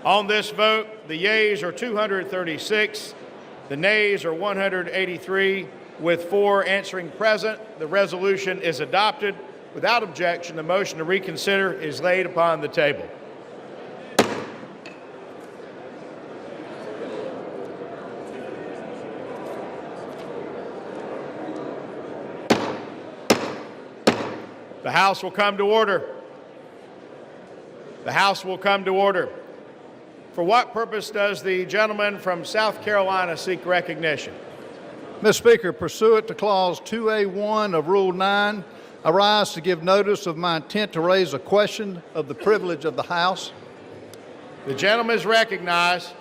On this vote, the yeas are 236, the nays are 183, with 4 answering present. The resolution is adopted. Without objection, the motion to reconsider is laid upon the table. The House will come to order. The House will come to order. For what purpose does the gentleman from South Carolina seek recognition? Mr. Speaker, pursuant to Clause 2A1 of Rule 9, I rise to give notice of my intent to raise a question of the privilege of the House. The gentleman is recognized.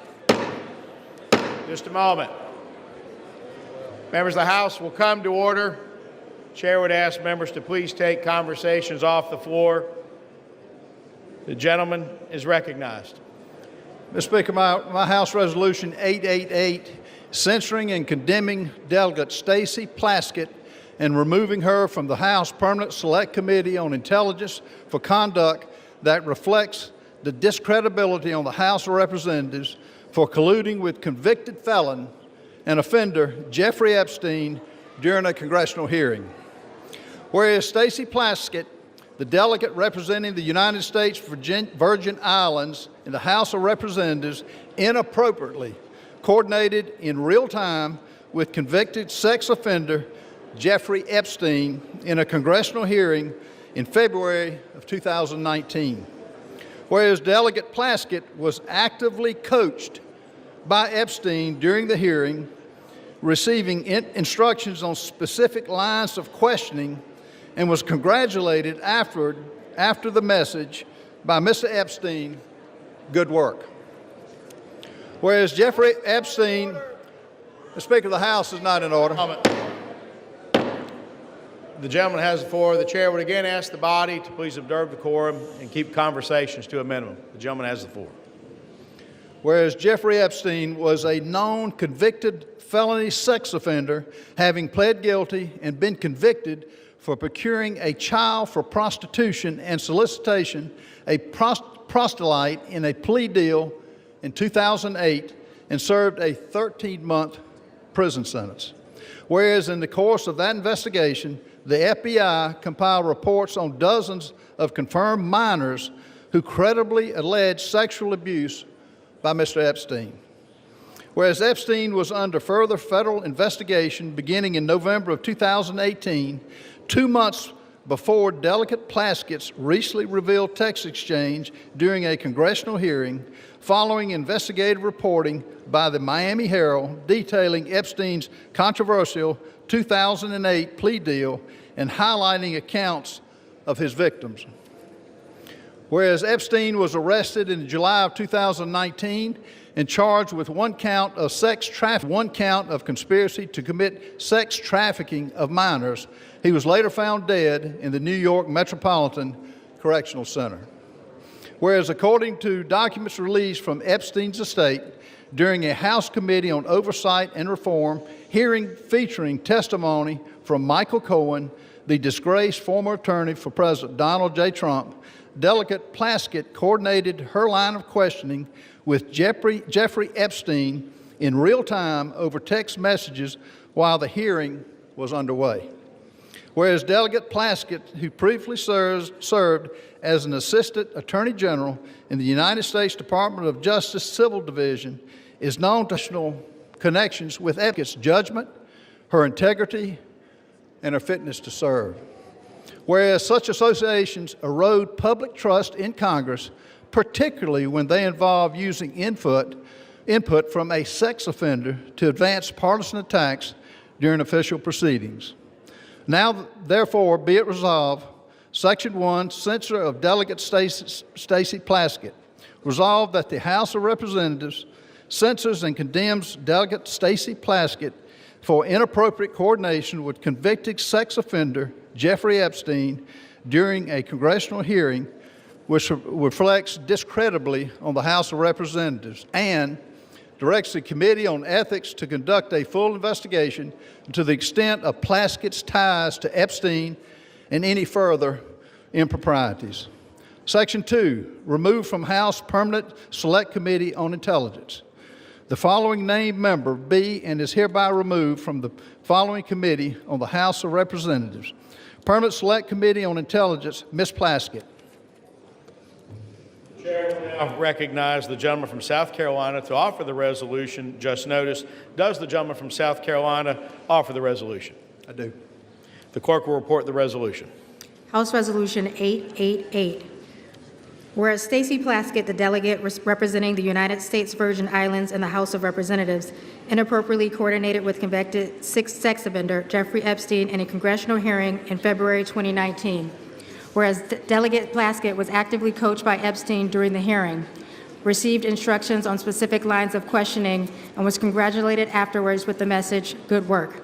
Just a moment. Members of the House will come to order. Chair would ask members to please take conversations off the floor. The gentleman is recognized. Mr. Speaker, my House Resolution 888, censoring and condemning Delegate Stacey Plaskett and removing her from the House Permanent Select Committee on Intelligence for conduct that reflects the discredibility on the House of Representatives for colluding with convicted felon and offender Jeffrey Epstein during a congressional hearing. Whereas Stacey Plaskett, the delegate representing the United States Virgin Islands in the House of Representatives, inappropriately coordinated in real time with convicted sex offender Jeffrey Epstein in a congressional hearing in February of 2019. Whereas Delegate Plaskett was actively coached by Epstein during the hearing, receiving instructions on specific lines of questioning, and was congratulated after the message by Mr. Epstein, good work. Whereas Jeffrey Epstein, the Speaker of the House is not in order. The gentleman has the floor. The chair would again ask the body to please observe the quorum and keep conversations to a minimum. The gentleman has the floor. Whereas Jeffrey Epstein was a known convicted felony sex offender, having pled guilty and been convicted for procuring a child for prostitution and solicitation, a proselyte in a plea deal in 2008, and served a 13-month prison sentence. Whereas in the course of that investigation, the FBI compiled reports on dozens of confirmed minors who credibly alleged sexual abuse by Mr. Epstein. Whereas Epstein was under further federal investigation beginning in November of 2018, 2 months before Delegate Plaskett's recently revealed text exchange during a congressional hearing, following investigative reporting by the Miami Herald detailing Epstein's controversial 2008 plea deal and highlighting accounts of his victims. Whereas Epstein was arrested in July of 2019 and charged with 1 count of sex trafficking, 1 count of conspiracy to commit sex trafficking of minors, he was later found dead in the New York Metropolitan Correctional Center. Whereas according to documents released from Epstein's estate during a House Committee on Oversight and Reform hearing featuring testimony from Michael Cohen, the disgraced former attorney for President Donald J. Trump, Delegate Plaskett coordinated her line of questioning with Jeffrey Epstein in real time over text messages while the hearing was underway. Whereas Delegate Plaskett, who previously served as an Assistant Attorney General in the United States Department of Justice Civil Division, is known to national connections with Epsteein's judgment, her integrity, and her fitness to serve. Whereas such associations erode public trust in Congress, particularly when they involve using input from a sex offender to advance partisan attacks during official proceedings. Now, therefore, be it resolved, Section 1, censure of Delegate Stacey Plaskett. Resolved that the House of Representatives censors and condemns Delegate Stacey Plaskett for inappropriate coordination with convicted sex offender Jeffrey Epstein during a congressional hearing which reflects discreditably on the House of Representatives, and directs the Committee on Ethics to conduct a full investigation to the extent of Plaskett's ties to Epstein and any further improprieties. Section 2, removed from House Permanent Select Committee on Intelligence. The following named member be and is hereby removed from the following committee on the House of Representatives. Permanent Select Committee on Intelligence, Ms. Plaskett. Chair will now recognize the gentleman from South Carolina to offer the resolution just noticed. Does the gentleman from South Carolina offer the resolution? I do. The clerk will report the resolution. House Resolution 888. Whereas Stacey Plaskett, the delegate representing the United States Virgin Islands in the House of Representatives, inappropriately coordinated with convicted sex offender Jeffrey Epstein in a congressional hearing in February 2019. Whereas Delegate Plaskett was actively coached by Epstein during the hearing, received instructions on specific lines of questioning, and was congratulated afterwards with the message, "Good work."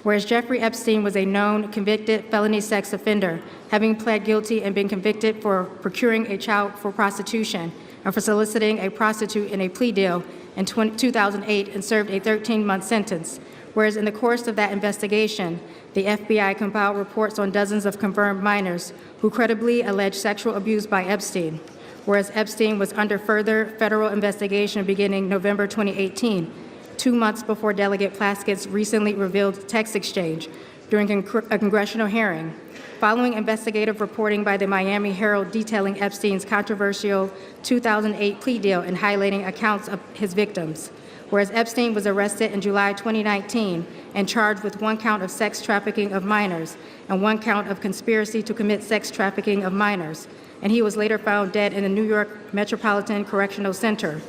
Whereas Jeffrey Epstein was a known convicted felony sex offender, having pled guilty and been convicted for procuring a child for prostitution and for soliciting a prostitute in a plea deal in 2008 and served a 13-month sentence. Whereas in the course of that investigation, the FBI compiled reports on dozens of confirmed minors who credibly alleged sexual abuse by Epstein. Whereas Epstein was under further federal investigation beginning November 2018, 2 months before Delegate Plaskett's recently revealed text exchange during a congressional hearing, following investigative reporting by the Miami Herald detailing Epstein's controversial 2008 plea deal and highlighting accounts of his victims. Whereas Epstein was arrested in July 2019 and charged with 1 count of sex trafficking of minors and 1 count of conspiracy to commit sex trafficking of minors, and he was later found dead in the New York Metropolitan Correctional Center.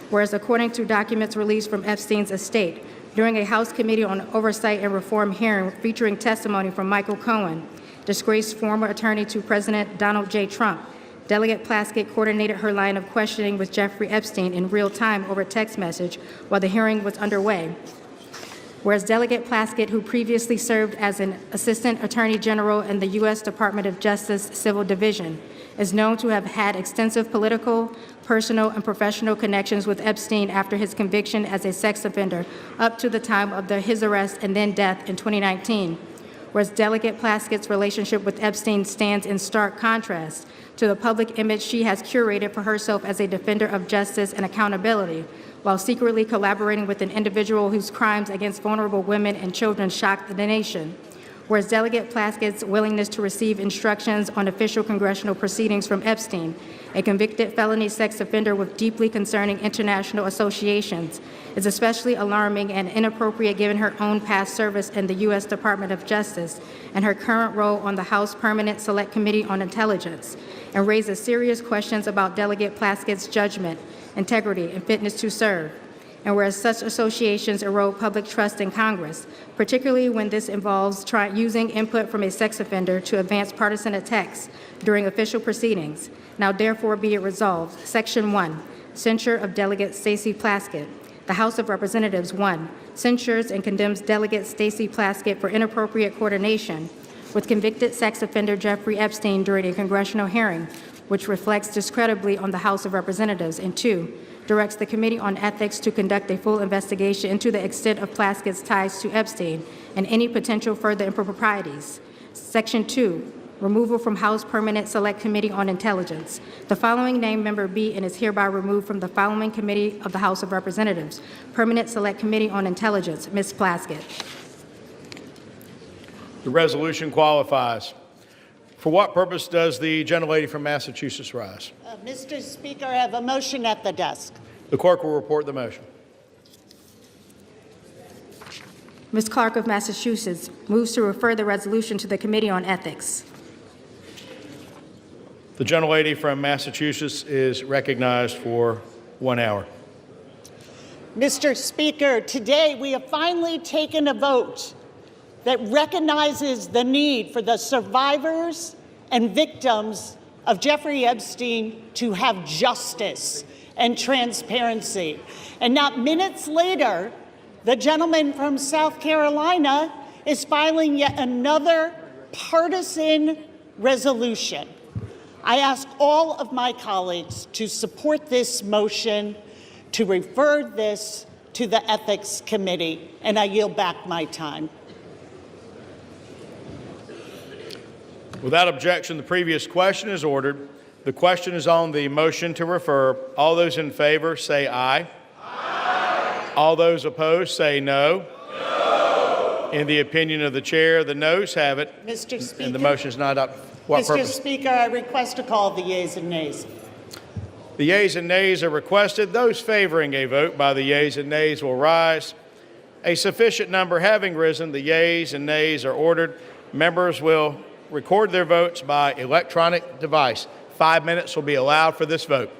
Whereas according to documents released from Epstein's estate, during a House Committee on Oversight and Reform hearing featuring testimony from Michael Cohen, disgraced former attorney to President Donald J. Trump, Delegate Plaskett coordinated her line of questioning with Jeffrey Epstein in real time over text message while the hearing was underway. Whereas Delegate Plaskett, who previously served as an Assistant Attorney General in the U.S. Department of Justice Civil Division, is known to have had extensive political, personal, and professional connections with Epstein after his conviction as a sex offender up to the time of his arrest and then death in 2019. Whereas Delegate Plaskett's relationship with Epstein stands in stark contrast to the public image she has curated for herself as a defender of justice and accountability, while secretly collaborating with an individual whose crimes against vulnerable women and children shocked the nation. Whereas Delegate Plaskett's willingness to receive instructions on official congressional proceedings from Epstein, a convicted felony sex offender with deeply concerning international associations, is especially alarming and inappropriate given her own past service in the U.S. Department of Justice and her current role on the House Permanent Select Committee on Intelligence, and raises serious questions about Delegate Plaskett's judgment, integrity, and fitness to serve. And whereas such associations erode public trust in Congress, particularly when this involves using input from a sex offender to advance partisan attacks during official proceedings, now therefore be it resolved. Section 1, censure of Delegate Stacey Plaskett. The House of Representatives, 1, censures and condemns Delegate Stacey Plaskett for inappropriate coordination with convicted sex offender Jeffrey Epstein during a congressional hearing, which reflects discreditably on the House of Representatives, and 2, directs the Committee on Ethics to conduct a full investigation into the extent of Plaskett's ties to Epstein and any potential further improprieties. Section 2, removal from House Permanent Select Committee on Intelligence. The following named member be and is hereby removed from the following committee of the House of Representatives. Permanent Select Committee on Intelligence, Ms. Plaskett. The resolution qualifies. For what purpose does the gentlelady from Massachusetts rise? Mr. Speaker, I have a motion at the desk. The clerk will report the motion. Ms. Clark of Massachusetts moves to refer the resolution to the Committee on Ethics. The gentlelady from Massachusetts is recognized for 1 hour. Mr. Speaker, today we have finally taken a vote that recognizes the need for the survivors and victims of Jeffrey Epstein to have justice and transparency. And not minutes later, the gentleman from South Carolina is filing yet another partisan resolution. I ask all of my colleagues to support this motion to refer this to the Ethics Committee, and I yield back my time. Without objection, the previous question is ordered. The question is on the motion to refer. All those in favor say aye. Aye. All those opposed say no. No. In the opinion of the chair, the noes have it. Mr. Speaker. And the motion is not up. What Mr. purpose? Speaker, I request to call the yeas and nays. The yeas and nays are requested. Those favoring a vote by the yeas and nays will rise. A sufficient number having risen, the yeas and nays are ordered. Members will record their votes by electronic device. 5 minutes will be allowed for this vote.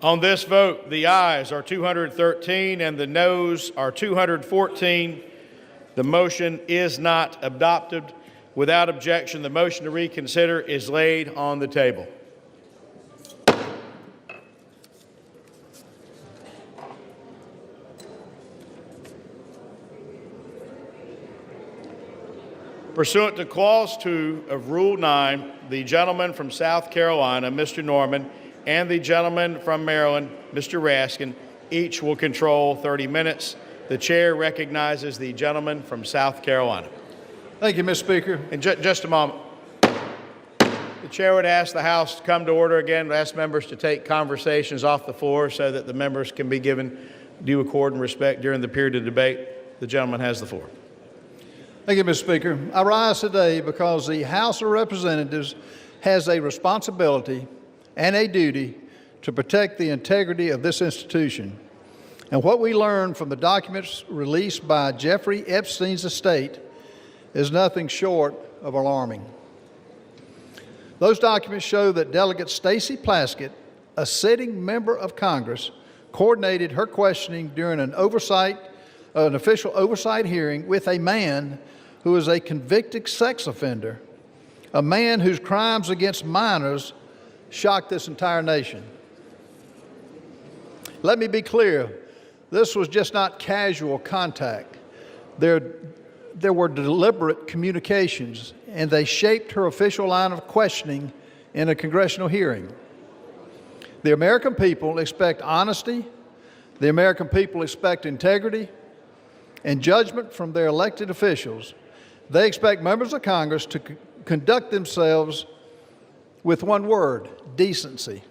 On this vote, the ayes are 213 and the noes are 214. The motion is not adopted. Without objection, the motion to reconsider is laid on the table. Pursuant to Clause 2 of Rule 9, the gentleman from South Carolina, Mr. Norman, and the gentleman from Maryland, Mr. Raskin, each will control 30 minutes. The chair recognizes the gentleman from South Carolina. Thank you, Mr. Speaker. And just a moment. The chair would ask the House to come to order again, ask members to take conversations off the floor so that the members can be given due accord and respect during the period of debate. The gentleman has the floor. Thank you, Mr. Speaker. I rise today because the House of Representatives has a responsibility and a duty to protect the integrity of this institution. And what we learned from the documents released by Jeffrey Epstein's estate is nothing short of alarming. Those documents show that Delegate Stacey Plaskett, a sitting member of Congress, coordinated her questioning during an official oversight hearing with a man who is a convicted sex offender, a man whose crimes against minors shocked this entire nation. Let me be clear, this was just not casual contact. There were deliberate communications, and they shaped her official line of questioning in a congressional hearing. The American people expect honesty. The American people expect integrity and judgment from their elected officials. They expect members of Congress to conduct themselves with one word: decency,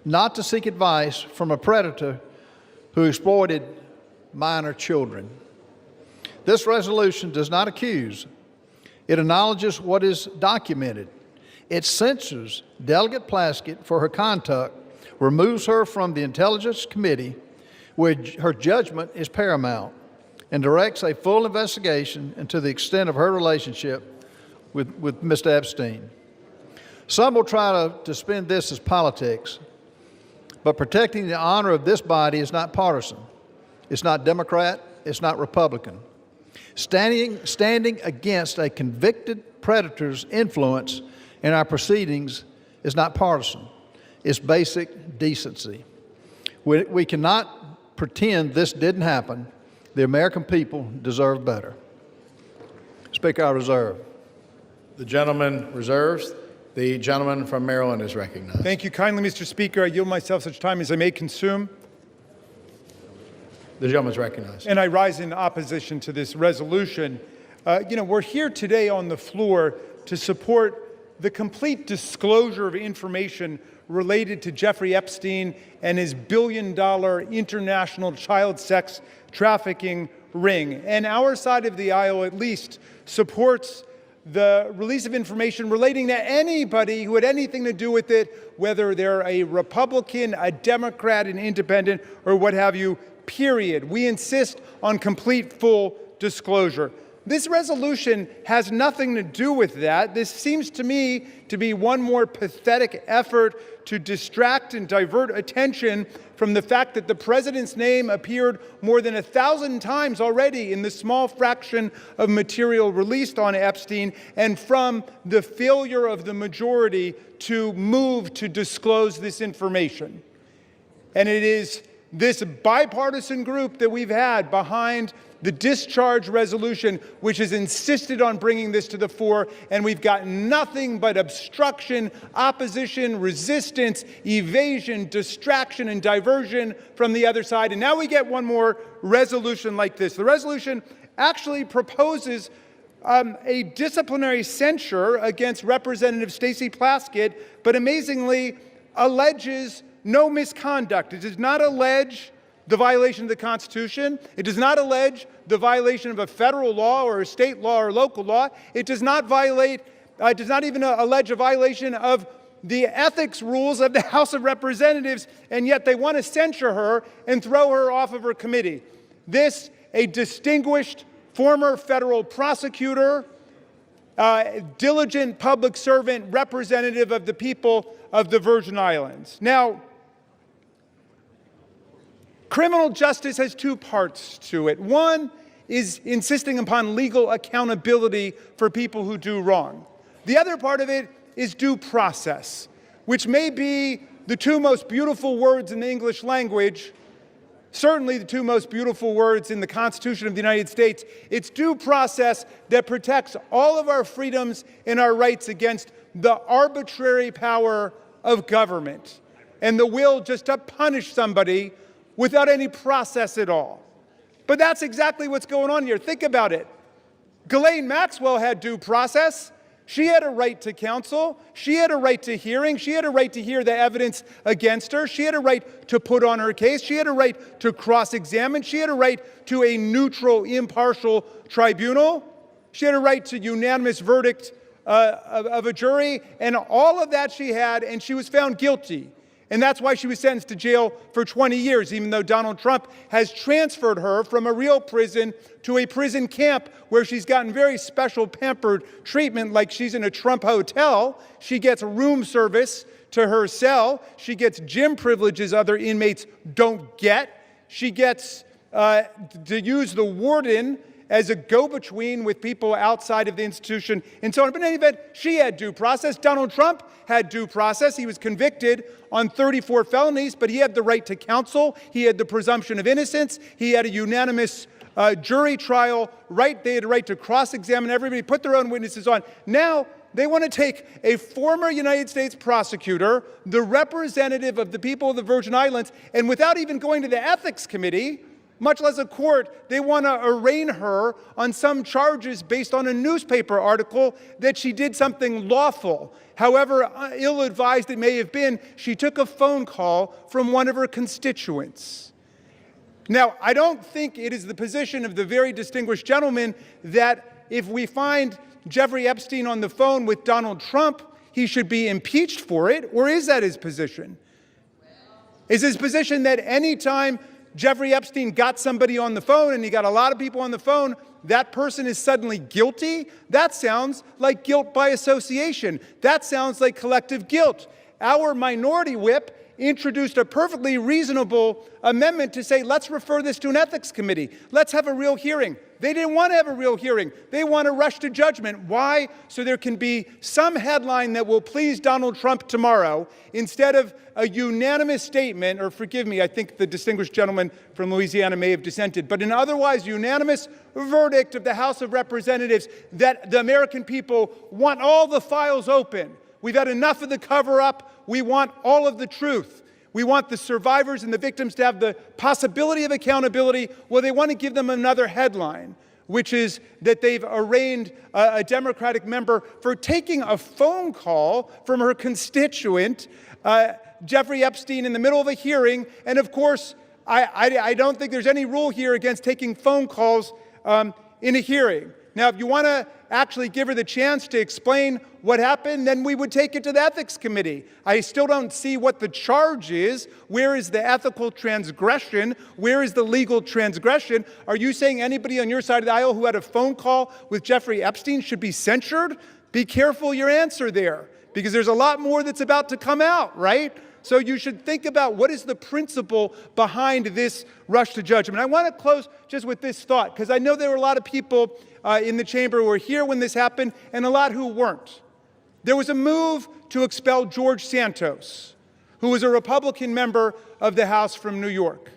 not to seek advice from a predator who exploited minor children. This resolution does not accuse. It acknowledges what is documented. It censures Delegate Plaskett for her conduct, removes her from the Intelligence Committee, where her judgment is paramount, and directs a full investigation into the extent of her relationship with Mr. Epstein. Some will try to spin this as politics, but protecting the honor of this body is not partisan. It's not Democrat. It's not Republican. Standing against a convicted predator's influence in our proceedings is not partisan. It's basic decency. We cannot pretend this didn't happen. The American people deserve better. Speaker, I reserve. The gentleman reserves. The gentleman from Maryland is recognized. Thank you kindly, Mr. Speaker. I yield myself such time as I may consume. The gentleman is recognized. And I rise in opposition to this resolution. We're here today on the floor to support the complete disclosure of information related to Jeffrey Epstein and his billion-dollar international child sex trafficking ring. And our side of the aisle at least supports the release of information relating to anybody who had anything to do with it, whether they're a Republican, a Democrat, an independent, or what have you, period. We insist on complete, full disclosure. This resolution has nothing to do with that. This seems to me to be one more pathetic effort to distract and divert attention from the fact that the president's name appeared more than 1,000 times already in the small fraction of material released on Epstein, and from the failure of the majority to move to disclose this information. And it is this bipartisan group that we've had behind the discharge resolution which has insisted on bringing this to the fore, and we've got nothing but obstruction, opposition, resistance, evasion, distraction, and diversion from the other side. And now we get one more resolution like this. The resolution actually proposes a disciplinary censure against Representative Stacey Plaskett, but amazingly alleges no misconduct. It does not allege the violation of the Constitution. It does not allege the violation of a federal law or a state law or local law. It does not even allege a violation of the ethics rules of the House of Representatives, and yet they want to censure her and throw her off of her committee. This, a distinguished former federal prosecutor, diligent public servant, representative of the people of the Virgin Islands. Now, Criminal justice has two parts to it. One is insisting upon legal accountability for people who do wrong. The other part of it is due process, which may be the two most beautiful words in the English language, certainly the two most beautiful words in the Constitution of the United States. It's due process that protects all of our freedoms and our rights against the arbitrary power of government and the will just to punish somebody without any process at all. But that's exactly what's going on here. Think about it. Ghislaine Maxwell had due process. She had a right to counsel. She had a right to hearing. She had a right to hear the evidence against her. She had a right to put on her case. She had a right to cross-examine. She had a right to a neutral, impartial tribunal. She had a right to unanimous verdict of a jury. And all of that she had, and she was found guilty. And that's why she was sentenced to jail for 20 years, even though Donald Trump has transferred her from a real prison to a prison camp where she's gotten very special pampered treatment, like she's in a Trump hotel. She gets room service to her cell. She gets gym privileges other inmates don't get. She gets to use the warden as a go-between with people outside of the institution and so on. But in any event, she had due process. Donald Trump had due process. He was convicted on 34 felonies, but he had the right to counsel. He had the presumption of innocence. He had a unanimous jury trial right. They had a right to cross-examine everybody, put their own witnesses on. Now, they want to take a former United States prosecutor, the representative of the people of the Virgin Islands, and without even going to the ethics committee, much less a court, they want to arraign her on some charges based on a newspaper article that she did something lawful. However ill-advised it may have been, she took a phone call from one of her constituents. Now, I don't think it is the position of the very distinguished gentleman that if we find Jeffrey Epstein on the phone with Donald Trump, he should be impeached for it, or is that his position? Is his position that any time Jeffrey Epstein got somebody on the phone, and he got a lot of people on the phone, that person is suddenly guilty? That sounds like guilt by association. That sounds like collective guilt. Our minority whip introduced a perfectly reasonable amendment to say, let's refer this to an ethics committee. Let's have a real hearing. They didn't want to have a real hearing. They want to rush to judgment. Why? So there can be some headline that will please Donald Trump tomorrow instead of a unanimous statement, or forgive me, I think the distinguished gentleman from Louisiana may have dissented, but an otherwise unanimous verdict of the House of Representatives that the American people want all the files open. We've had enough of the cover-up. We want all of the truth. We want the survivors and the victims to have the possibility of accountability. Well, they want to give them another headline, which is that they've arraigned a Democratic member for taking a phone call from her constituent, Jeffrey Epstein, in the middle of a hearing. And of course, I don't think there's any rule here against taking phone calls in a hearing. Now, if you want to actually give her the chance to explain what happened, then we would take it to the ethics committee. I still don't see what the charge is. Where is the ethical transgression? Where is the legal transgression? Are you saying anybody on your side of the aisle who had a phone call with Jeffrey Epstein should be censured? Be careful your answer there, because there's a lot more that's about to come out, right? So you should think about what is the principle behind this rush to judgment. I want to close just with this thought, because I know there were a lot of people in the chamber who were here when this happened, and a lot who weren't. There was a move to expel George Santos, who was a Republican member of the House from New York.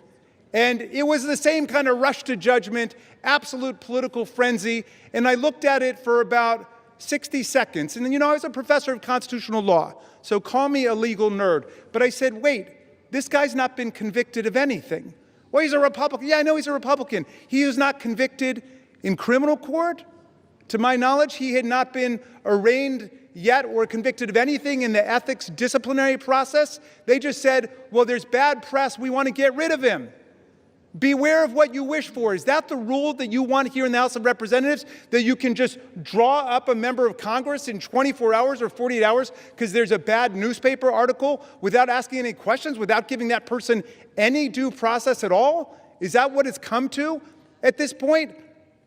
And it was the same kind of rush to judgment, absolute political frenzy. And I looked at it for about 60 seconds. And, I was a professor of constitutional law, so call me a legal nerd. But I said, wait, this guy's not been convicted of anything. Well, he's a Republican. Yeah, I know he's a Republican. He was not convicted in criminal court. To my knowledge, he had not been arraigned yet or convicted of anything in the ethics disciplinary process. They just said, well, there's bad press. We want to get rid of him. Beware of what you wish for. Is that the rule that you want here in the House of Representatives? That you can just draw up a member of Congress in 24 hours or 48 hours because there's a bad newspaper article without asking any questions, without giving that person any due process at all? Is that what it's come to at this point?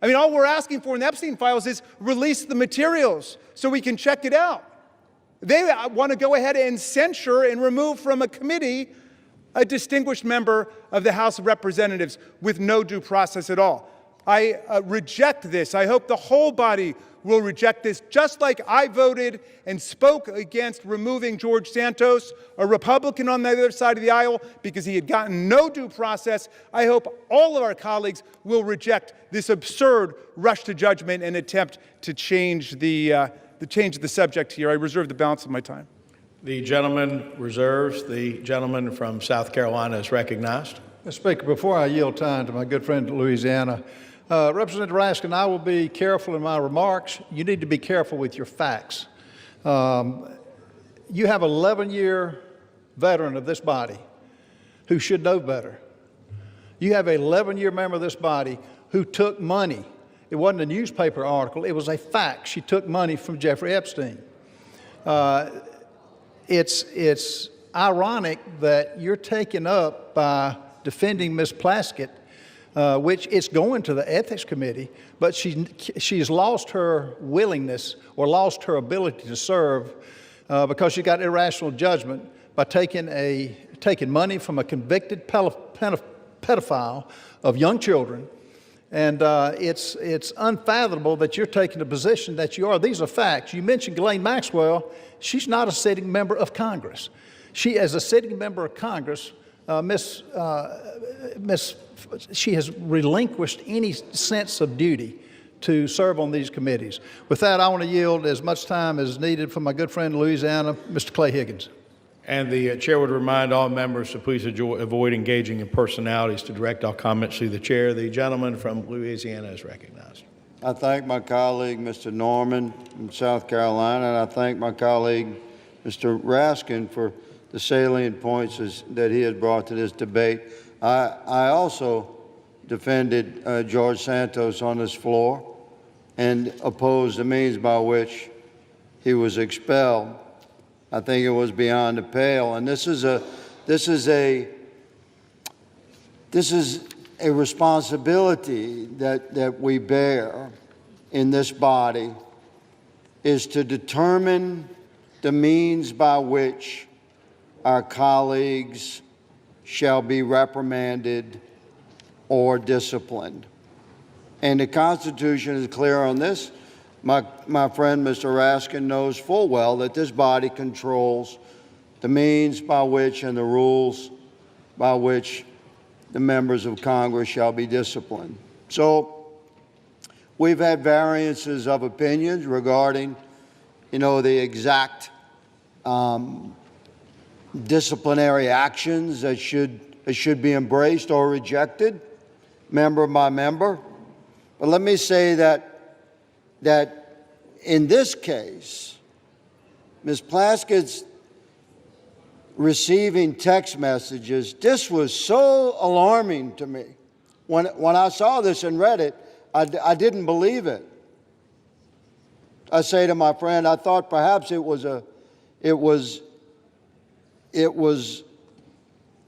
I mean, all we're asking for in the Epstein files is release the materials so we can check it out. They want to go ahead and censure and remove from a committee a distinguished member of the House of Representatives with no due process at all. I reject this. I hope the whole body will reject this, just like I voted and spoke against removing George Santos, a Republican on the other side of the aisle, because he had gotten no due process. I hope all of our colleagues will reject this absurd rush to judgment and attempt to change the subject here. I reserve the balance of my time. The gentleman reserves. The gentleman from South Carolina is recognized. Mr. Speaker, before I yield time to my good friend from Louisiana, Representative Raskin, I will be careful in my remarks. You need to be careful with your facts. You have an 11-year veteran of this body who should know better. You have an 11-year member of this body who took money. It wasn't a newspaper article. It was a fact. She took money from Jeffrey Epstein. It's ironic that you're taken up by defending Ms. Plaskett, which it's going to the Ethics Committee, but she's lost her willingness or lost her ability to serve because she got irrational judgment by taking money from a convicted pedophile of young children. And it's unfathomable that you're taking the position that you are. These are facts. You mentioned Ghislaine Maxwell. She's not a sitting member of Congress. She, as a sitting member of Congress, she has relinquished any sense of duty to serve on these committees. With that, I want to yield as much time as needed for my good friend in Louisiana, Mr. Clay Higgins. And the chair would remind all members to please avoid engaging in personalities to direct all comments to the chair. The gentleman from Louisiana is recognized. I thank my colleague, Mr. Norman from South Carolina, and I thank my colleague, Mr. Raskin, for the salient points that he has brought to this debate. I also defended George Santos on this floor and opposed the means by which he was expelled. I think it was beyond the pale, and this is a responsibility that we bear in this body, is to determine the means by which our colleagues shall be reprimanded or disciplined. And the Constitution is clear on this. My friend, Mr. Raskin, knows full well that this body controls the means by which and the rules by which the members of Congress shall be disciplined. So we've had variances of opinions regarding, the exact disciplinary actions that should be embraced or rejected, member by member. But let me say that in this case, Ms. Plaskett's receiving text messages, this was so alarming to me. When I saw this and read it, I didn't believe it. I say to my friend, I thought perhaps it was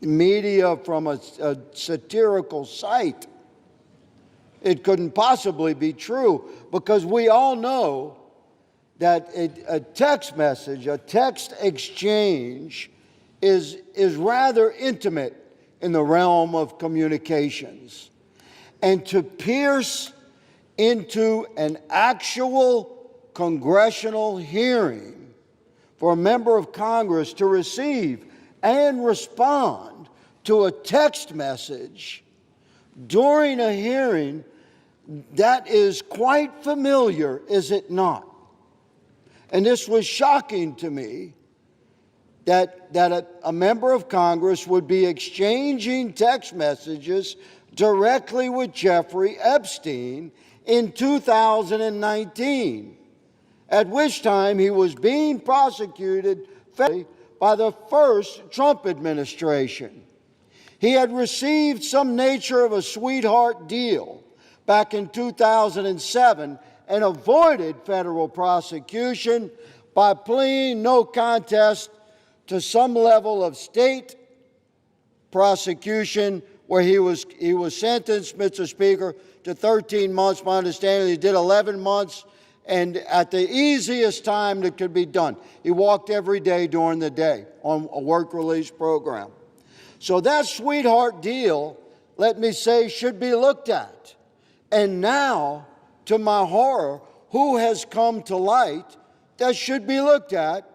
media from a satirical site. It couldn't possibly be true, because we all know that a text message, a text exchange is rather intimate in the realm of communications. And to pierce into an actual congressional hearing for a member of Congress to receive and respond to a text message during a hearing, that is quite familiar, is it not? And this was shocking to me, that a member of Congress would be exchanging text messages directly with Jeffrey Epstein in 2019, at which time he was being prosecuted by the first Trump administration. He had received some nature of a sweetheart deal back in 2007 and avoided federal prosecution by pleading no contest to some level of state prosecution, where he was sentenced, Mr. Speaker, to 13 months. My understanding, he did 11 months, and at the easiest time that could be done. He walked every day during the day on a work release program. So that sweetheart deal, let me say, should be looked at. And now, to my horror, who has come to light that should be looked at?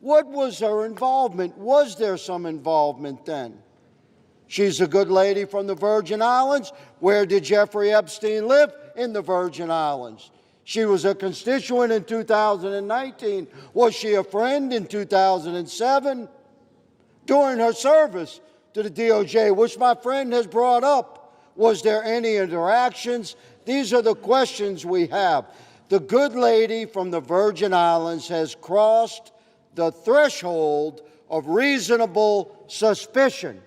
What was her involvement? Was there some involvement then? She's a good lady from the Virgin Islands. Where did Jeffrey Epstein live? In the Virgin Islands. She was a constituent in 2019. Was she a friend in 2007? During her service to the DOJ, which my friend has brought up, was there any interactions? These are the questions we have. The good lady from the Virgin Islands has crossed the threshold of reasonable suspicion,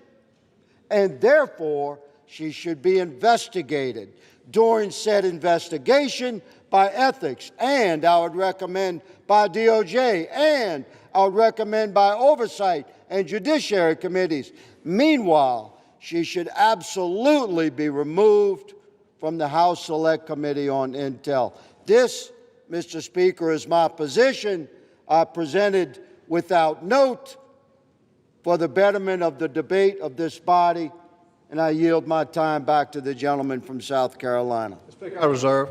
and therefore she should be investigated. During said investigation by ethics, and I would recommend by DOJ, and I would recommend by oversight and judiciary committees. Meanwhile, she should absolutely be removed from the House Select Committee on Intel. This, Mr. Speaker, is my position. I presented without note for the betterment of the debate of this body, and I yield my time back to the gentleman from South Carolina. Speaker, I reserve.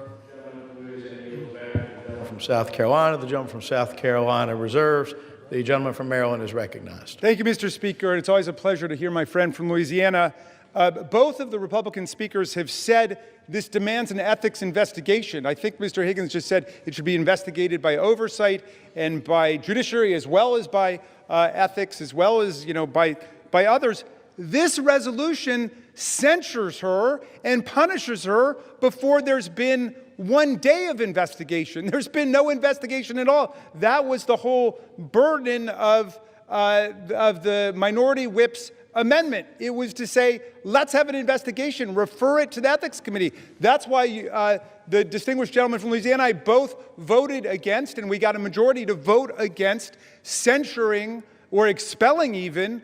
From South Carolina, the gentleman from South Carolina reserves. The gentleman from Maryland is recognized. Thank you, Mr. Speaker. It's always a pleasure to hear my friend from Louisiana. Both of the Republican speakers have said this demands an ethics investigation. I think Mr. Higgins just said it should be investigated by oversight and by judiciary, as well as by ethics, as well as by others. This resolution censures her and punishes her before there's been 1 day of investigation. There's been no investigation at all. That was the whole burden of the minority whip's amendment. It was to say, let's have an investigation, refer it to the Ethics Committee. That's why the distinguished gentleman from Louisiana and I both voted against, and we got a majority to vote against censuring or expelling even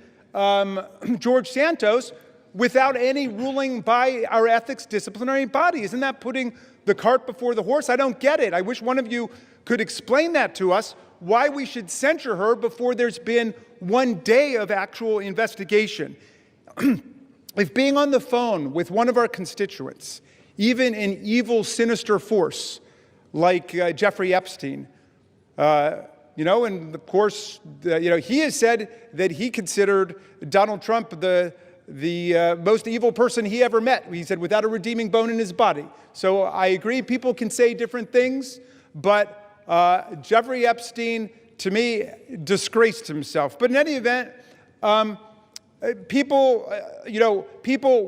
George Santos without any ruling by our ethics disciplinary body. Isn't that putting the cart before the horse? I don't get it. I wish one of you could explain that to us, why we should censure her before there's been 1 day of actual investigation. If being on the phone with one of our constituents, even an evil, sinister force like Jeffrey Epstein, and of course, he has said that he considered Donald Trump the most evil person he ever met. He said, without a redeeming bone in his body. So I agree, people can say different things, but Jeffrey Epstein, to me, disgraced himself. But in any event, people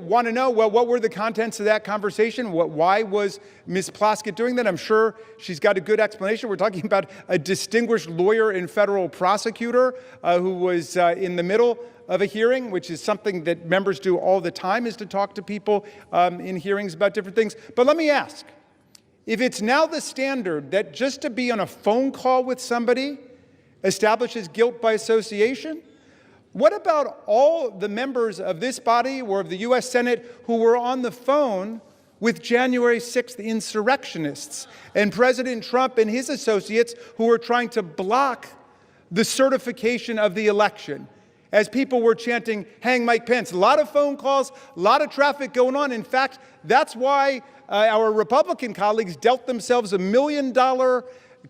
want to know, well, what were the contents of that conversation? Why was Ms. Plaskett doing that? I'm sure she's got a good explanation. We're talking about a distinguished lawyer and federal prosecutor who was in the middle of a hearing, which is something that members do all the time, is to talk to people in hearings about different things. But let me ask, if it's now the standard that just to be on a phone call with somebody establishes guilt by association, what about all the members of this body or of the U.S. Senate who were on the phone with January 6th insurrectionists and President Trump and his associates who were trying to block the certification of the election as people were chanting, "Hang Mike Pence"? A lot of phone calls, a lot of traffic going on. In fact, that's why our Republican colleagues dealt themselves $1 million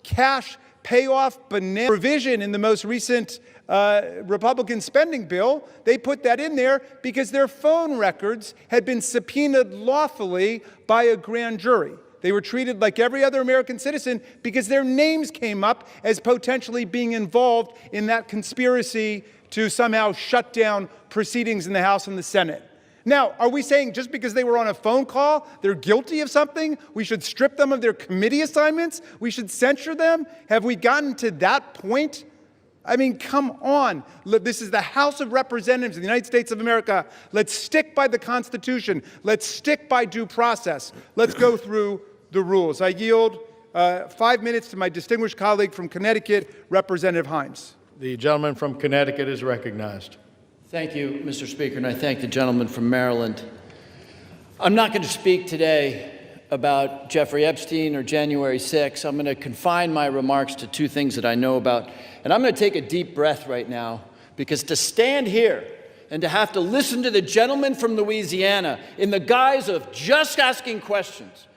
cash payoff banana provision in the most recent Republican spending bill. They put that in there because their phone records had been subpoenaed lawfully by a grand jury. They were treated like every other American citizen because their names came up as potentially being involved in that conspiracy to somehow shut down proceedings in the House and the Senate. Now, are we saying just because they were on a phone call, they're guilty of something, we should strip them of their committee assignments? We should censure them? Have we gotten to that point? I mean, come on. Look, this is the House of Representatives of the United States of America. Let's stick by the Constitution. Let's stick by due process. Let's go through the rules. I yield 5 minutes to my distinguished colleague from Connecticut, Representative Himes. The gentleman from Connecticut is recognized. Thank you, Mr. Speaker, and I thank the gentleman from Maryland. I'm not going to speak today about Jeffrey Epstein or January 6th. I'm going to confine my remarks to two things that I know about. And I'm going to take a deep breath right now, because to stand here and to have to listen to the gentleman from Louisiana in the guise of just asking questions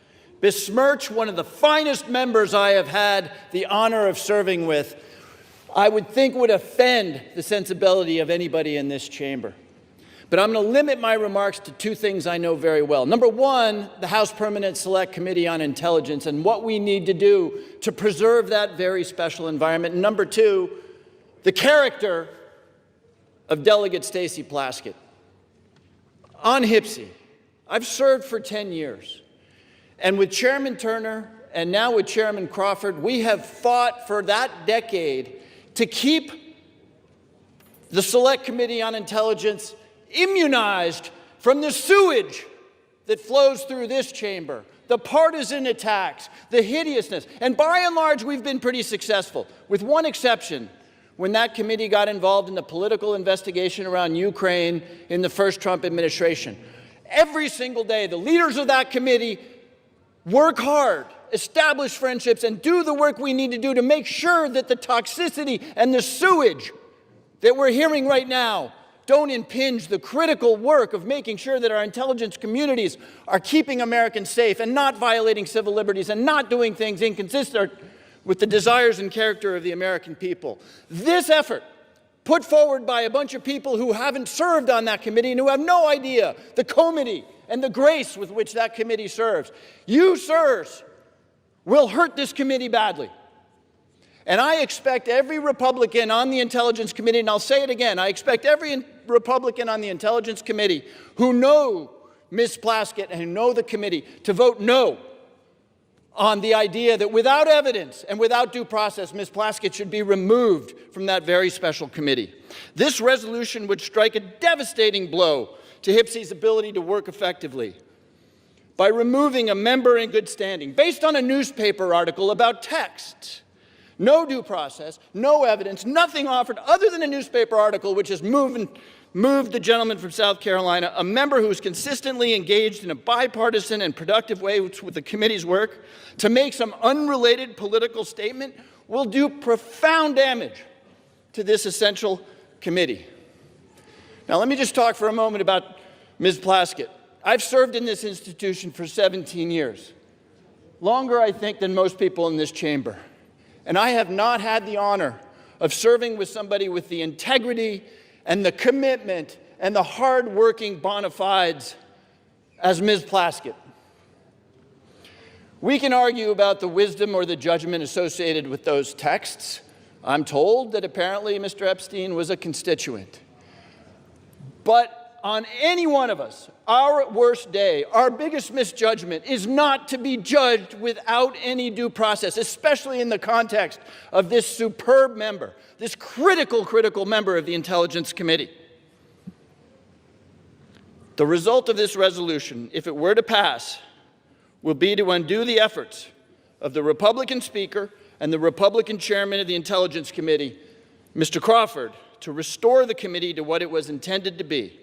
besmirch one of the finest members I have had the honor of serving with, I would think would offend the sensibility of anybody in this chamber. But I'm going to limit my remarks to two things I know very well. Number one, the House Permanent Select Committee on Intelligence and what we need to do to preserve that very special environment. And number two, the character of Delegate Stacey Plaskett. On HJRES, I've served for 10 years. And with Chairman Turner and now with Chairman Crawford, we have fought for that decade to keep the Select Committee on Intelligence immunized from the sewage that flows through this chamber, the partisan attacks, the hideousness. And by and large, we've been pretty successful, with one exception, when that committee got involved in the political investigation around Ukraine in the first Trump administration. Every single day, the leaders of that committee work hard, establish friendships, and do the work we need to do to make sure that the toxicity and the sewage that we're hearing right now don't impinge the critical work of making sure that our intelligence communities are keeping Americans safe and not violating civil liberties and not doing things inconsistent with the desires and character of the American people. This effort, put forward by a bunch of people who haven't served on that committee and who have no idea the comity and the grace with which that committee serves. You, sirs, will hurt this committee badly. And I expect every Republican on the Intelligence Committee, and I'll say it again, I expect every Republican on the Intelligence Committee who know Ms. Plaskett and who know the committee to vote no on the idea that without evidence and without due process, Ms. Plaskett should be removed from that very special committee. This resolution would strike a devastating blow to HJRES's ability to work effectively by removing a member in good standing based on a newspaper article about text. No due process, no evidence, nothing offered other than a newspaper article which has moved the gentleman from South Carolina, a member who is consistently engaged in a bipartisan and productive way with the committee's work, to make some unrelated political statement will do profound damage to this essential committee. Now, let me just talk for a moment about Ms. Plaskett. I've served in this institution for 17 years, longer, I think, than most people in this chamber. And I have not had the honor of serving with somebody with the integrity and the commitment and the hard-working bona fides as Ms. Plaskett. We can argue about the wisdom or the judgment associated with those texts. I'm told that apparently Mr. Epstein was a constituent. But on any one of us, our worst day, our biggest misjudgment is not to be judged without any due process, especially in the context of this superb member, this critical member of the Intelligence Committee. The result of this resolution, if it were to pass, will be to undo the efforts of the Republican Speaker and the Republican Chairman of the Intelligence Committee, Mr. Crawford, to restore the committee to what it was intended to be.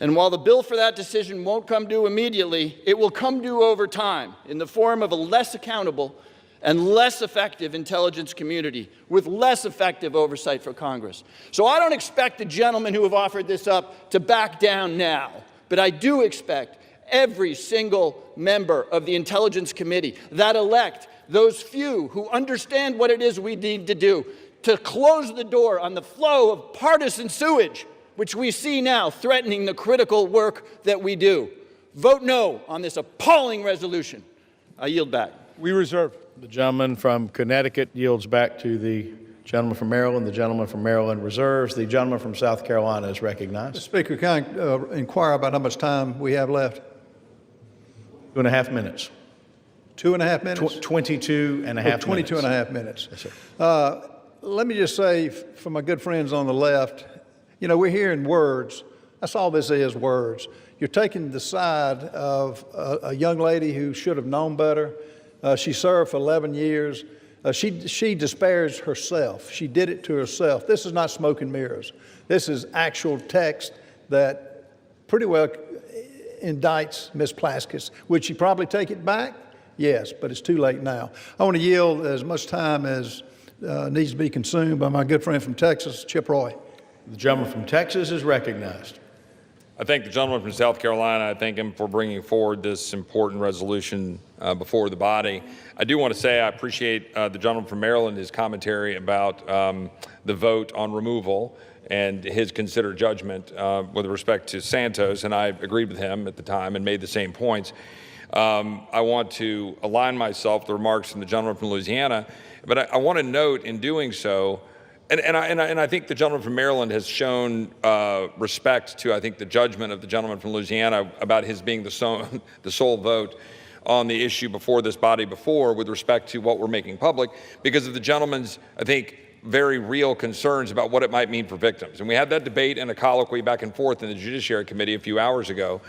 And while the bill for that decision won't come due immediately, it will come due over time in the form of a less accountable and less effective intelligence community with less effective oversight for Congress. So I don't expect the gentlemen who have offered this up to back down now, but I do expect every single member of the Intelligence Committee that elect those few who understand what it is we need to do to close the door on the flow of partisan sewage which we see now threatening the critical work that we do. Vote no on this appalling resolution. I yield back. We reserve. The gentleman from Connecticut yields back to the gentleman from Maryland. The gentleman from Maryland reserves. The gentleman from South Carolina is recognized. Mr. Speaker, can I inquire about how much time we have left? 2.5 minutes. 2.5 minutes? 22 and a half 22 minutes. and a half minutes. Yes, sir. Let me just say, for my good friends on the left, you know, we're hearing words. That's all this is, words. You're taking the side of a young lady who should have known better. She served for 11 years. She disparaged herself. She did it to herself. This is not smoke and mirrors. This is actual text that pretty well indicts Ms. Plaskett. Would she probably take it back? Yes, but it's too late now. I want to yield as much time as needs to be consumed by my good friend from Texas, Chip Roy. The gentleman from Texas is recognized. I thank the gentleman from South Carolina. I thank him for bringing forward this important resolution before the body. I do want to say I appreciate the gentleman from Maryland, his commentary about the vote on removal and his considered judgment with respect to Santos, and I agreed with him at the time and made the same points. I want to align myself with the remarks from the gentleman from Louisiana, but I want to note in doing so, and I think the gentleman from Maryland has shown respect to, I think, the judgment of the gentleman from Louisiana about his being the sole vote on the issue before this body before with respect to what we're making public because of the gentleman's, I think, very real concerns about what it might mean for victims. And we had that debate and a colloquy back and forth in the Judiciary Committee a few hours ago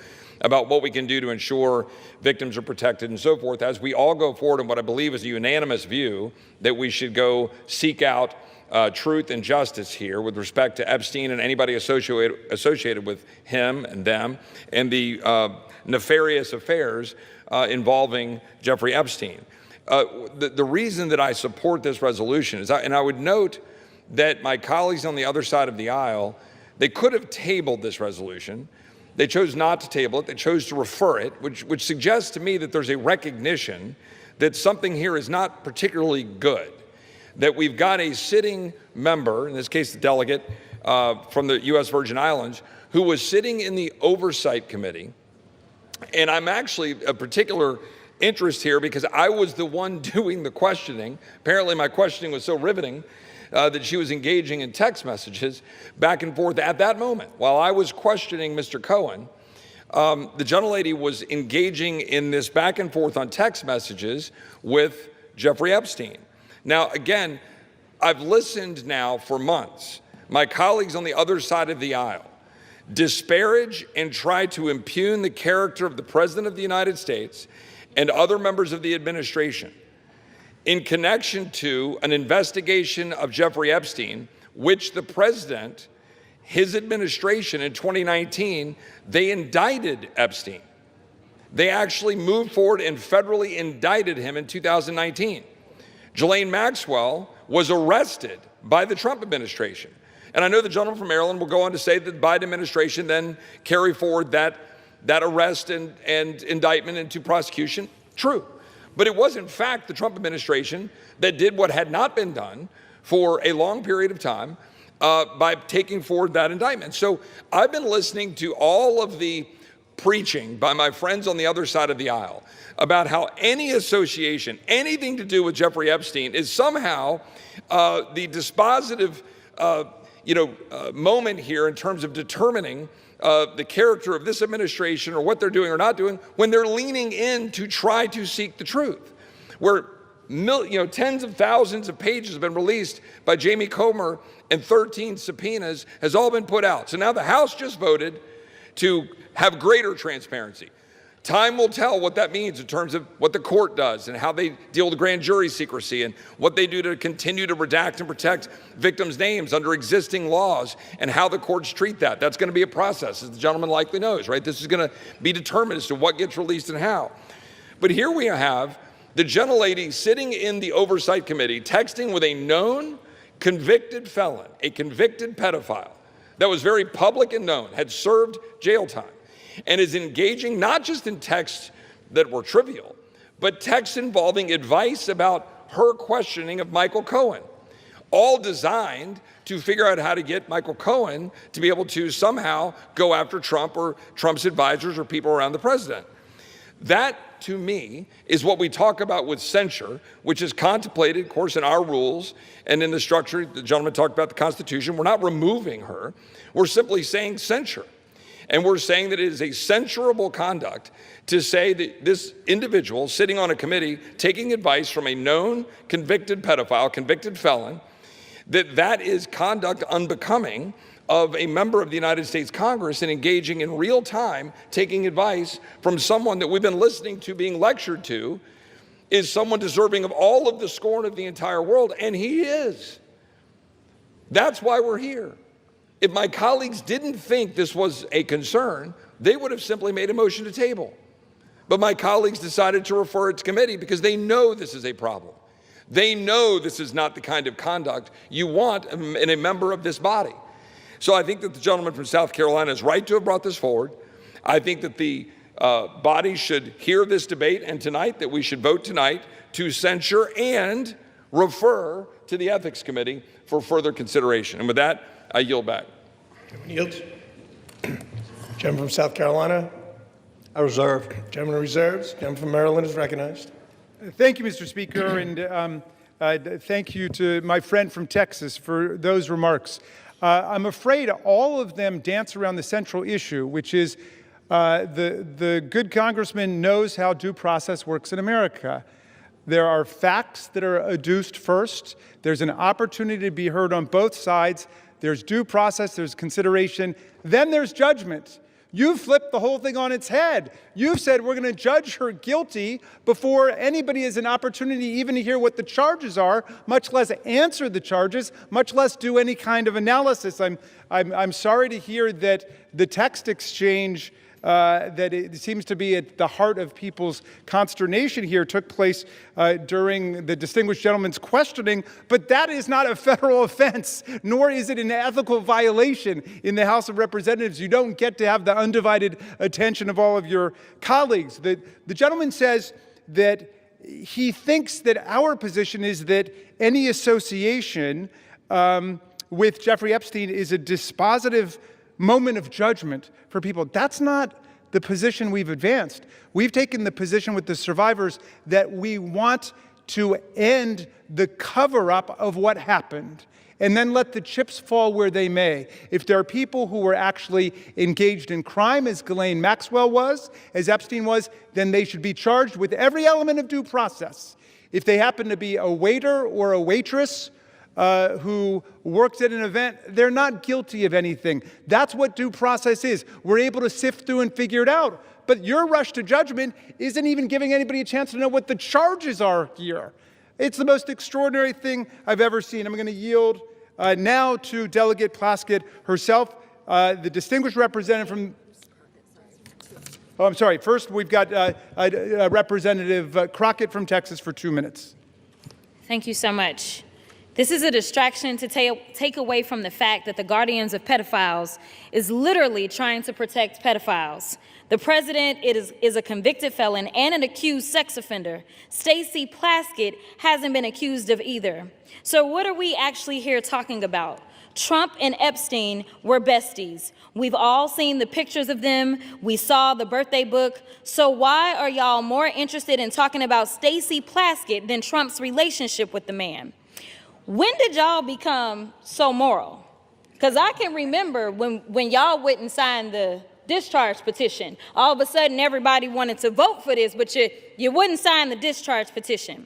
about what we can do to ensure victims are protected and so forth as we all go forward in what I believe is a unanimous view that we should go seek out truth and justice here with respect to Epstein and anybody associated with him and them and the nefarious affairs involving Jeffrey Epstein. The reason that I support this resolution is, and I would note that my colleagues on the other side of the aisle, they could have tabled this resolution. They chose not to table it. They chose to refer it, which suggests to me that there's a recognition that something here is not particularly good, that we've got a sitting member, in this case the delegate from the U.S. Virgin Islands, who was sitting in the Oversight Committee. And I'm actually a particular interest here because I was the one doing the questioning. Apparently my questioning was so riveting that she was engaging in text messages back and forth at that moment. While I was questioning Mr. Cohen, the gentlelady was engaging in this back and forth on text messages with Jeffrey Epstein. Now, again, I've listened now for months. My colleagues on the other side of the aisle disparage and try to impugn the character of the President of the United States and other members of the administration in connection to an investigation of Jeffrey Epstein, which the President, his administration in 2019, they indicted Epstein. They actually moved forward and federally indicted him in 2019. Ghislaine Maxwell was arrested by the Trump administration. And I know the gentleman from Maryland will go on to say that the Biden administration then carry forward that arrest and indictment into prosecution. True. But it was, in fact, the Trump administration that did what had not been done for a long period of time by taking forward that indictment. So I've been listening to all of the preaching by my friends on the other side of the aisle about how any association, anything to do with Jeffrey Epstein is somehow the dispositive moment here in terms of determining the character of this administration or what they're doing or not doing when they're leaning in to try to seek the truth. Where tens of thousands of pages have been released by Jamie Comer and 13 subpoenas has all been put out. So now the House just voted to have greater transparency. Time will tell what that means in terms of what the court does and how they deal with grand jury secrecy and what they do to continue to redact and protect victims' names under existing laws and how the courts treat that. That's going to be a process, as the gentleman likely knows, right? This is going to be determined as to what gets released and how. But here we have the gentlelady sitting in the Oversight Committee texting with a known convicted felon, a convicted pedophile that was very public and known, had served jail time, and is engaging not just in texts that were trivial, but texts involving advice about her questioning of Michael Cohen, all designed to figure out how to get Michael Cohen to be able to somehow go after Trump or Trump's advisors or people around the president. That, to me, is what we talk about with censure, which is contemplated, of course, in our rules and in the structure. The gentleman talked about the Constitution. We're not removing her. We're simply saying censure. And we're saying that it is a censurable conduct to say that this individual sitting on a committee taking advice from a known convicted pedophile, convicted felon, that is conduct unbecoming of a member of the United States Congress and engaging in real time, taking advice from someone that we've been listening to, being lectured to, is someone deserving of all of the scorn of the entire world, and he is. That's why we're here. If my colleagues didn't think this was a concern, they would have simply made a motion to table. But my colleagues decided to refer it to committee because they know this is a problem. They know this is not the kind of conduct you want in a member of this body. So I think that the gentleman from South Carolina is right to have brought this forward. I think that the body should hear this debate, and tonight that we should vote tonight to censure and refer to the Ethics Committee for further consideration. And with that, I yield back. Gentleman yields. Gentleman from South Carolina. I reserve. Gentleman reserves. Gentleman from Maryland is recognized. Thank you, Mr. Speaker, and thank you to my friend from Texas for those remarks. I'm afraid all of them dance around the central issue, which is the good congressman knows how due process works in America. There are facts that are adduced first. There's an opportunity to be heard on both sides. There's due process, there's consideration, then there's judgment. You've flipped the whole thing on its head. You've said we're going to judge her guilty before anybody has an opportunity even to hear what the charges are, much less answer the charges, much less do any kind of analysis. I'm sorry to hear that the text exchange that it seems to be at the heart of people's consternation here took place during the distinguished gentleman's questioning, but that is not a federal offense, nor is it an ethical violation in the House of Representatives. You don't get to have the undivided attention of all of your colleagues. The gentleman says that he thinks that our position is that any association with Jeffrey Epstein is a dispositive moment of judgment for people. That's not the position we've advanced. We've taken the position with the survivors that we want to end the cover-up of what happened and then let the chips fall where they may. If there are people who were actually engaged in crime, as Ghislaine Maxwell was, as Epstein was, then they should be charged with every element of due process. If they happen to be a waiter or a waitress who works at an event, they're not guilty of anything. That's what due process is. We're able to sift through and figure it out. But your rush to judgment isn't even giving anybody a chance to know what the charges are here. It's the most extraordinary thing I've ever seen. I'm going to yield now to Delegate Plaskett herself, the distinguished representative from... Oh, I'm sorry. First, we've got Representative Crockett from Texas for 2 minutes. Thank you so much. This is a distraction to take away from the fact that the guardians of pedophiles is literally trying to protect pedophiles. The president is a convicted felon and an accused sex offender. Stacey Plaskett hasn't been accused of either. So what are we actually here talking about? Trump and Epstein were besties. We've all seen the pictures of them. We saw the birthday book. So why are y'all more interested in talking about Stacey Plaskett than Trump's relationship with the man? When did y'all become so moral? Because I can remember when y'all wouldn't sign the discharge petition. All of a sudden, everybody wanted to vote for this, but you wouldn't sign the discharge petition.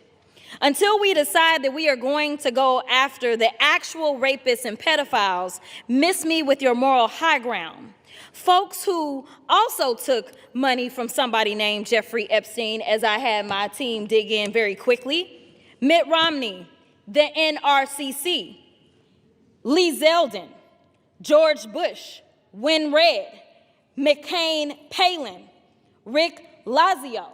Until we decide that we are going to go after the actual rapists and pedophiles, miss me with your moral high ground. Folks who also took money from somebody named Jeffrey Epstein, as I had my team dig in very quickly. Mitt Romney, the NRCC, Lee Zeldin, George Bush, Win Red, McCain Palin, Rick Lazio.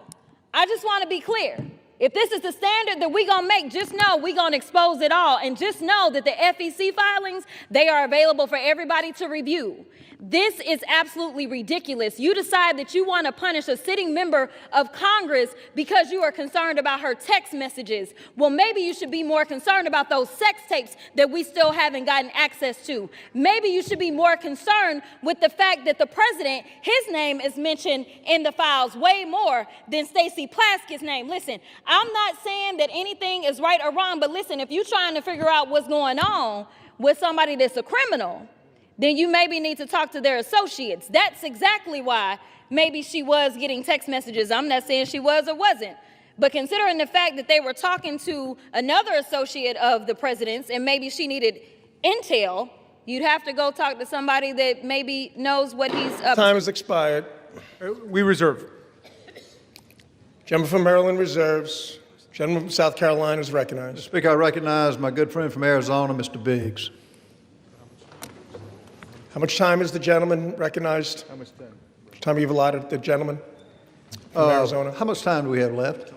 I just want to be clear. If this is the standard that we're going to make, just know we're going to expose it all. And just know that the FEC filings, they are available for everybody to review. This is absolutely ridiculous. You decide that you want to punish a sitting member of Congress because you are concerned about her text messages. Well, maybe you should be more concerned about those sex tapes that we still haven't gotten access to. Maybe you should be more concerned with the fact that the president, his name is mentioned in the files way more than Stacey Plaskett's name. Listen, I'm not saying that anything is right or wrong, but listen, if you're trying to figure out what's going on with somebody that's a criminal, then you maybe need to talk to their associates. That's exactly why maybe she was getting text messages. I'm not saying she was or wasn't. But considering the fact that they were talking to another associate of the president's and maybe she needed intel, you'd have to go talk to somebody that maybe knows what he's up to. Time has expired. We reserve. Gentleman from Maryland reserves. Gentleman from South Carolina is recognized. Speaker, I recognize my good friend from Arizona, Mr. Biggs. How much time is the gentleman recognized? How much time? How much time you've allotted the gentleman from Arizona? How much time do we have left?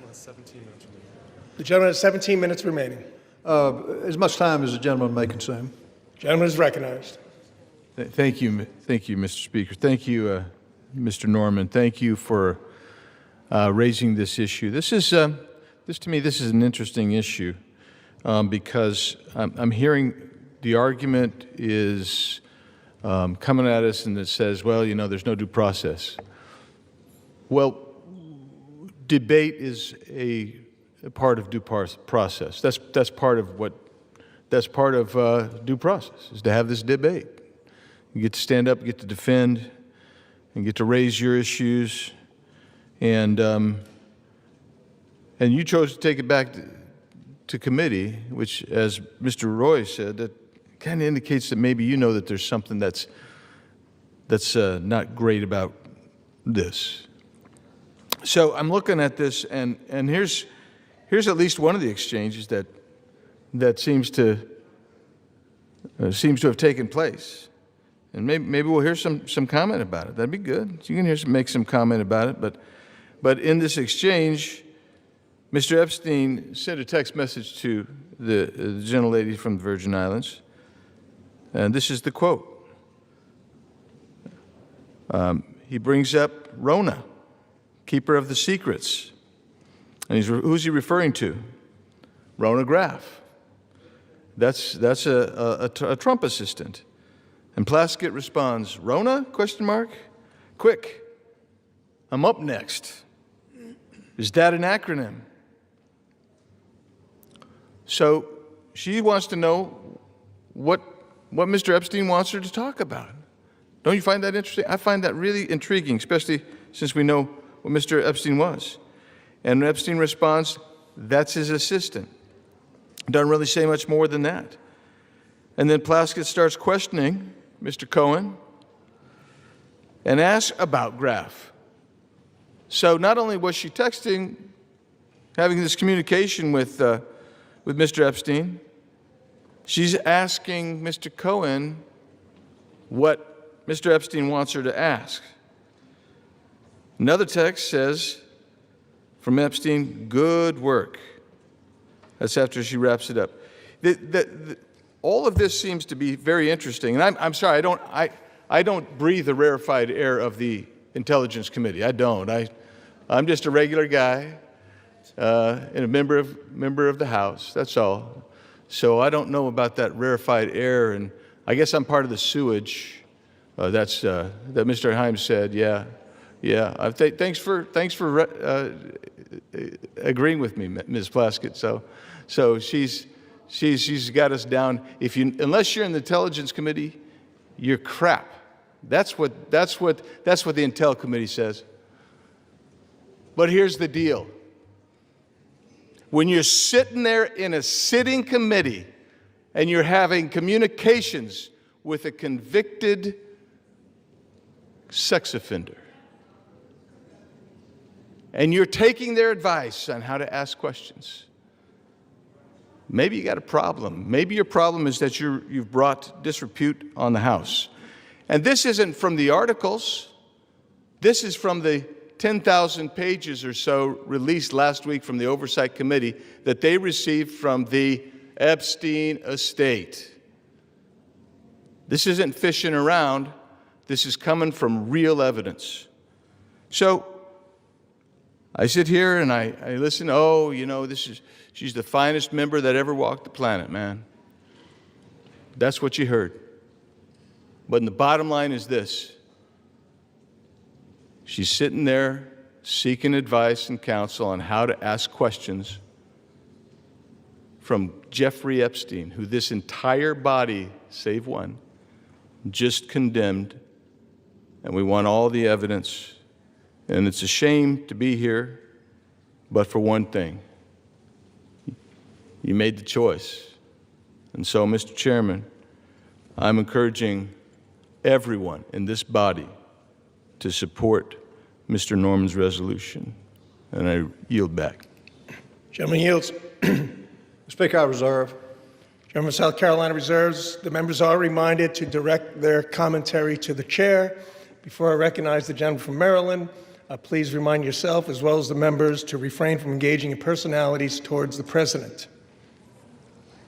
The gentleman has 17 minutes remaining. As much time as the gentleman may consume. Gentleman is recognized. Thank you, Mr. Speaker. Thank you, Mr. Norman. Thank you for raising this issue. This is, to me, this is an interesting issue because I'm hearing the argument is coming at us and it says, well, you know, there's no due process. Well, debate is a part of due process. That's part of what. That's part of due process, is to have this debate. You get to stand up, get to defend, and get to raise your issues. And you chose to take it back to committee, which, as Mr. Roy said, that kind of indicates that maybe you know that there's something that's not great about this. So I'm looking at this, and here's at least one of the exchanges that seems to have taken place, and maybe we'll hear some comment about it. That'd be good. You can make some comment about it. But in this exchange, Mr. Epstein sent a text message to the gentlelady from the Virgin Islands, and this is the quote. He brings up Rona, keeper of the secrets, and who's he referring to? Rona Graff. That's a Trump assistant. And Plaskett responds, Rona, ? Quick, I'm up next. Is that an acronym? So she wants to know what Mr. Epstein wants her to talk about. Don't you find that interesting? I find that really intriguing, especially since we know what Mr. Epstein was. And Epstein responds, that's his assistant. Doesn't really say much more than that. And then Plaskett starts questioning Mr. Cohen and asks about Graff. So not only was she texting, having this communication with Mr. Epstein, she's asking Mr. Cohen what Mr. Epstein wants her to ask. Another text says from Epstein, good work. That's after she wraps it up. All of this seems to be very interesting. And I'm sorry, I don't breathe the rarefied air of the Intelligence Committee. I don't. I'm just a regular guy and a member of the House. That's all. So I don't know about that rarefied air, and I guess I'm part of the sewage. That Mr. Himes said. Yeah. Thanks for agreeing with me, Ms. Plaskett. So she's got us down. Unless you're in the Intelligence Committee, you're crap. That's what the Intel Committee says. But here's the deal. When you're sitting there in a sitting committee and you're having communications with a convicted sex offender, and you're taking their advice on how to ask questions, maybe you got a problem. Maybe your problem is that you've brought disrepute on the House. And this isn't from the articles. This is from the 10,000 pages or so released last week from the Oversight Committee that they received from the Epstein estate. This isn't fishing around. This is coming from real evidence. So I sit here and I listen. Oh, you know, she's the finest member that ever walked the planet, man. That's what you heard. But the bottom line is this. She's sitting there seeking advice and counsel on how to ask questions from Jeffrey Epstein, who this entire body, save one, just condemned. And we want all the evidence. And it's a shame to be here, but for one thing, you made the choice. And so, Mr. Chairman, I'm encouraging everyone in this body to support Mr. Norman's resolution, and I yield back. Gentleman yields. Speaker, I reserve. Gentleman of South Carolina reserves. The members are reminded to direct their commentary to the chair. Before I recognize the gentleman from Maryland, please remind yourself, as well as the members, to refrain from engaging in personalities towards the president.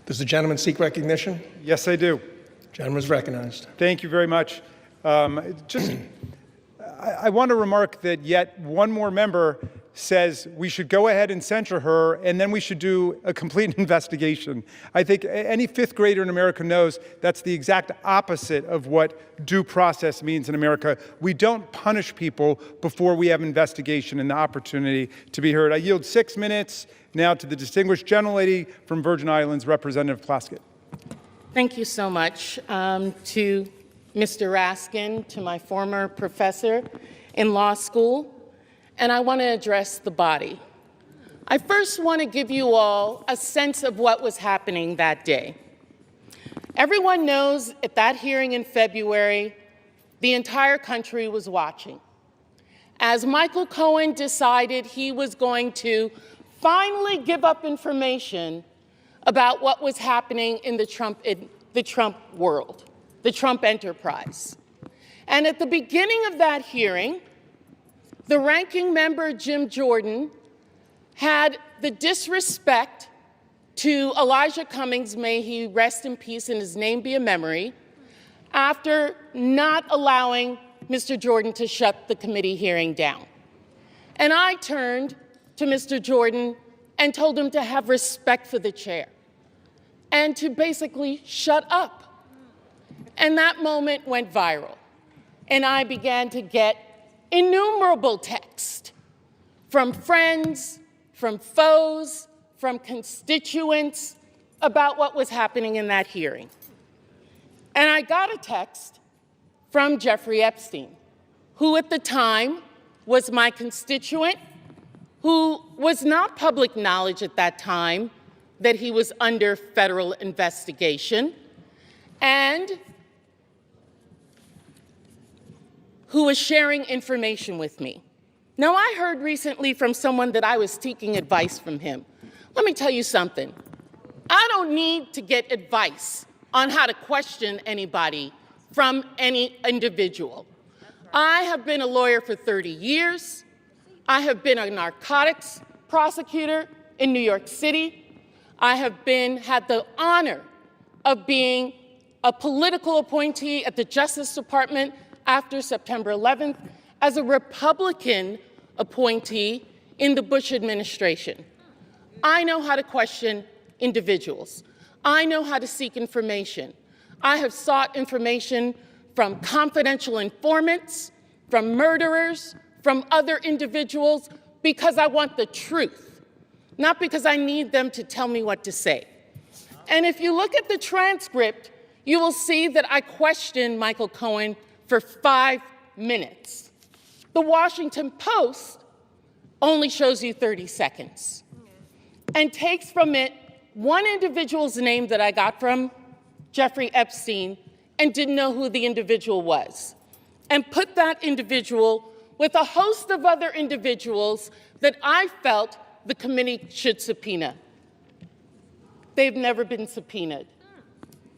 Does the gentleman seek recognition? Yes, I do. Gentleman is recognized. Thank you very much. I want to remark that yet one more member says we should go ahead and censure her, and then we should do a complete investigation. I think any fifth grader in America knows that's the exact opposite of what due process means in America. We don't punish people before we have investigation and the opportunity to be heard. I yield 6 minutes now to the distinguished gentlelady from Virgin Islands, Representative Plaskett. Thank you so much to Mr. Raskin, to my former professor in law school, and I want to address the body. I first want to give you all a sense of what was happening that day. Everyone knows at that hearing in February, the entire country was watching. As Michael Cohen decided he was going to finally give up information about what was happening in the Trump world, the Trump enterprise. And at the beginning of that hearing, the ranking member, Jim Jordan, had the disrespect to Elijah Cummings, may he rest in peace and his name be a memory, after not allowing Mr. Jordan to shut the committee hearing down. And I turned to Mr. Jordan and told him to have respect for the chair and to basically shut up. And that moment went viral. And I began to get innumerable texts from friends, from foes, from constituents about what was happening in that hearing. And I got a text from Jeffrey Epstein, who at the time was my constituent, who was not public knowledge at that time that he was under federal investigation, and who was sharing information with me. Now, I heard recently from someone that I was seeking advice from him. Let me tell you something. I don't need to get advice on how to question anybody from any individual. I have been a lawyer for 30 years. I have been a narcotics prosecutor in New York City. I have had the honor of being a political appointee at the Justice Department after September 11th as a Republican appointee in the Bush administration. I know how to question individuals. I know how to seek information. I have sought information from confidential informants, from murderers, from other individuals, because I want the truth, not because I need them to tell me what to say. And if you look at the transcript, you will see that I questioned Michael Cohen for 5 minutes. The Washington Post only shows you 30 seconds and takes from it one individual's name that I got from Jeffrey Epstein and didn't know who the individual was, and put that individual with a host of other individuals that I felt the committee should subpoena. They've never been subpoenaed.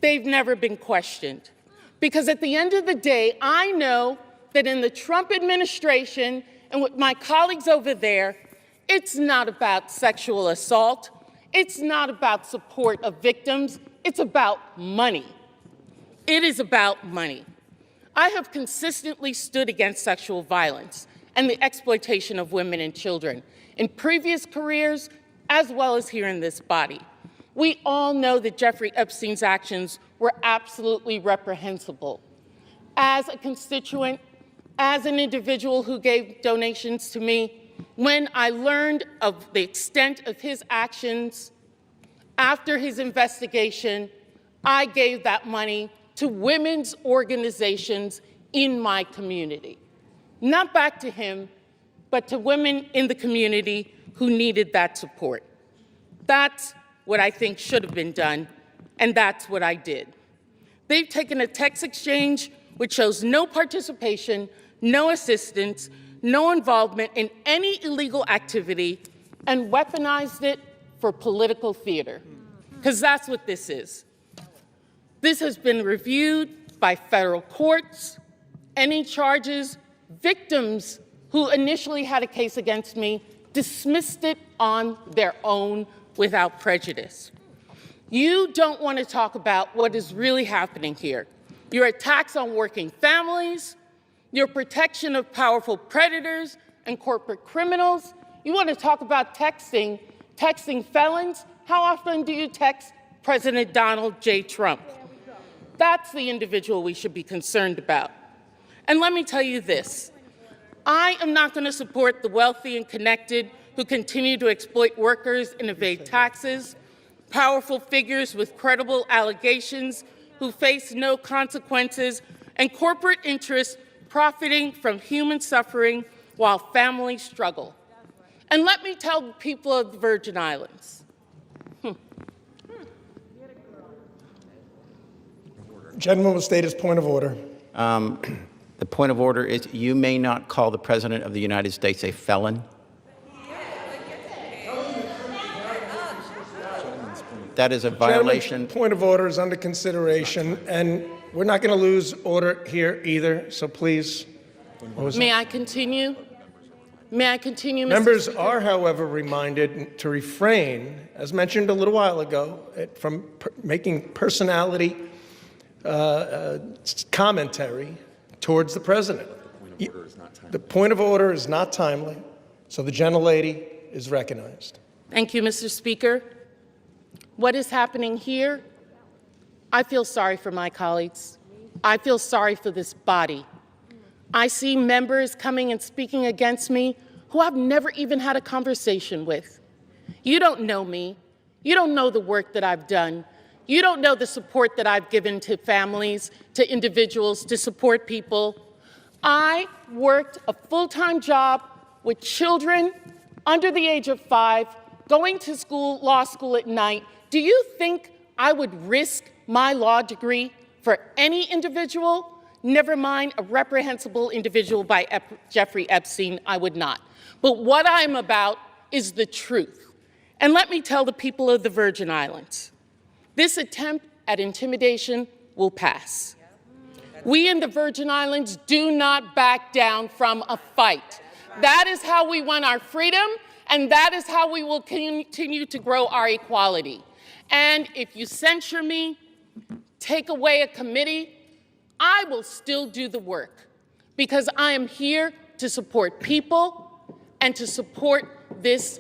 They've never been questioned. Because at the end of the day, I know that in the Trump administration and with my colleagues over there, it's not about sexual assault. It's not about support of victims. It's about money. It is about money. I have consistently stood against sexual violence and the exploitation of women and children in previous careers as well as here in this body. We all know that Jeffrey Epstein's actions were absolutely reprehensible. As a constituent, as an individual who gave donations to me, when I learned of the extent of his actions after his investigation, I gave that money to women's organizations in my community. Not back to him, but to women in the community who needed that support. That's what I think should have been done, and that's what I did. They've taken a text exchange which shows no participation, no assistance, no involvement in any illegal activity, and weaponized it for political theater, because that's what this is. This has been reviewed by federal courts. Any charges, victims who initially had a case against me dismissed it on their own without prejudice. You don't want to talk about what is really happening here. Your attacks on working families, your protection of powerful predators and corporate criminals. You want to talk about texting felons? How often do you text President Donald J. Trump? That's the individual we should be concerned about. And let me tell you this. I am not going to support the wealthy and connected who continue to exploit workers and evade taxes, powerful figures with credible allegations who face no consequences, and corporate interests profiting from human suffering while families struggle. And let me tell the people of the Virgin Islands. Gentleman will state his point of order. The point of order is you may not call the President of the United States a felon. That is a violation. Gentleman's point of order is under consideration, and we're not going to lose order here either, so please. May I continue? May I continue, Mr. Members Speaker? are, however, reminded to refrain, as mentioned a little while ago, from making personality commentary towards the president. The point of order is not timely, so the gentlelady is recognized. Thank you, Mr. Speaker. What is happening here? I feel sorry for my colleagues. I feel sorry for this body. I see members coming and speaking against me who I've never even had a conversation with. You don't know me. You don't know the work that I've done. You don't know the support that I've given to families, to individuals, to support people. I worked a full-time job with children under the age of 5, going to school, law school at night. Do you think I would risk my law degree for any individual? Never mind a reprehensible individual by Jeffrey Epstein, I would not. But what I'm about is the truth. And let me tell the people of the Virgin Islands, this attempt at intimidation will pass. We in the Virgin Islands do not back down from a fight. That is how we won our freedom, and that is how we will continue to grow our equality. And if you censure me, take away a committee, I will still do the work because I am here to support people and to support this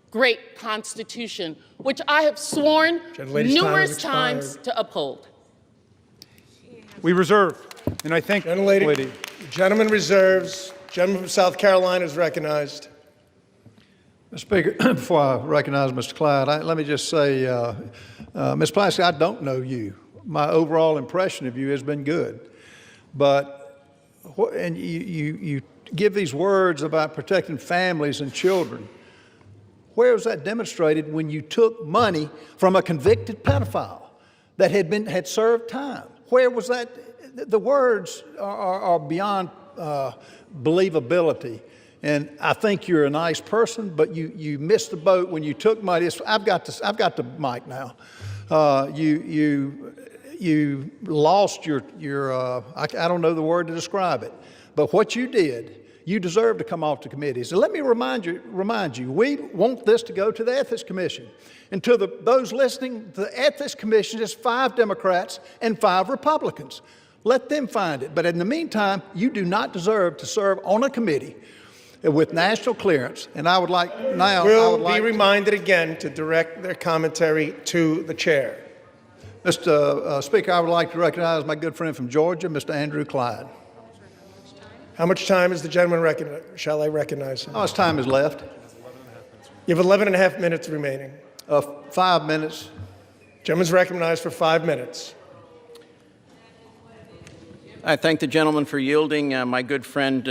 great Constitution, which I have sworn numerous times to uphold. We reserve, and I thank the lady. The gentleman reserves. Gentleman from South Carolina is recognized. Mr. Speaker, before I recognize Mr. Clyde, let me just say, Ms. Plasky, I don't know you. My overall impression of you has been good. But, and you give these words about protecting families and children. Where was that demonstrated when you took money from a convicted pedophile that had served time? Where was that? The words are beyond believability. And I think you're a nice person, but you missed the boat when you took money. I've got the mic now. You lost your I don't know the word to describe it, but what you did, you deserve to come off the committees. And let me remind you, we want this to go to the Ethics Commission. And to those listening, the Ethics Commission is 5 Democrats and 5 Republicans. Let them find it. But in the meantime, you do not deserve to serve on a committee with national clearance. And I would like now. Will be reminded again to direct their commentary to the chair. Mr. Speaker, I would like to recognize my good friend from Georgia, Mr. Andrew Clyde. How much time is the gentleman shall I recognize him? How much time is left? You have 11 and a half minutes remaining. 5 minutes. Gentleman's recognized for 5 minutes. I thank the gentleman for yielding. My good friend,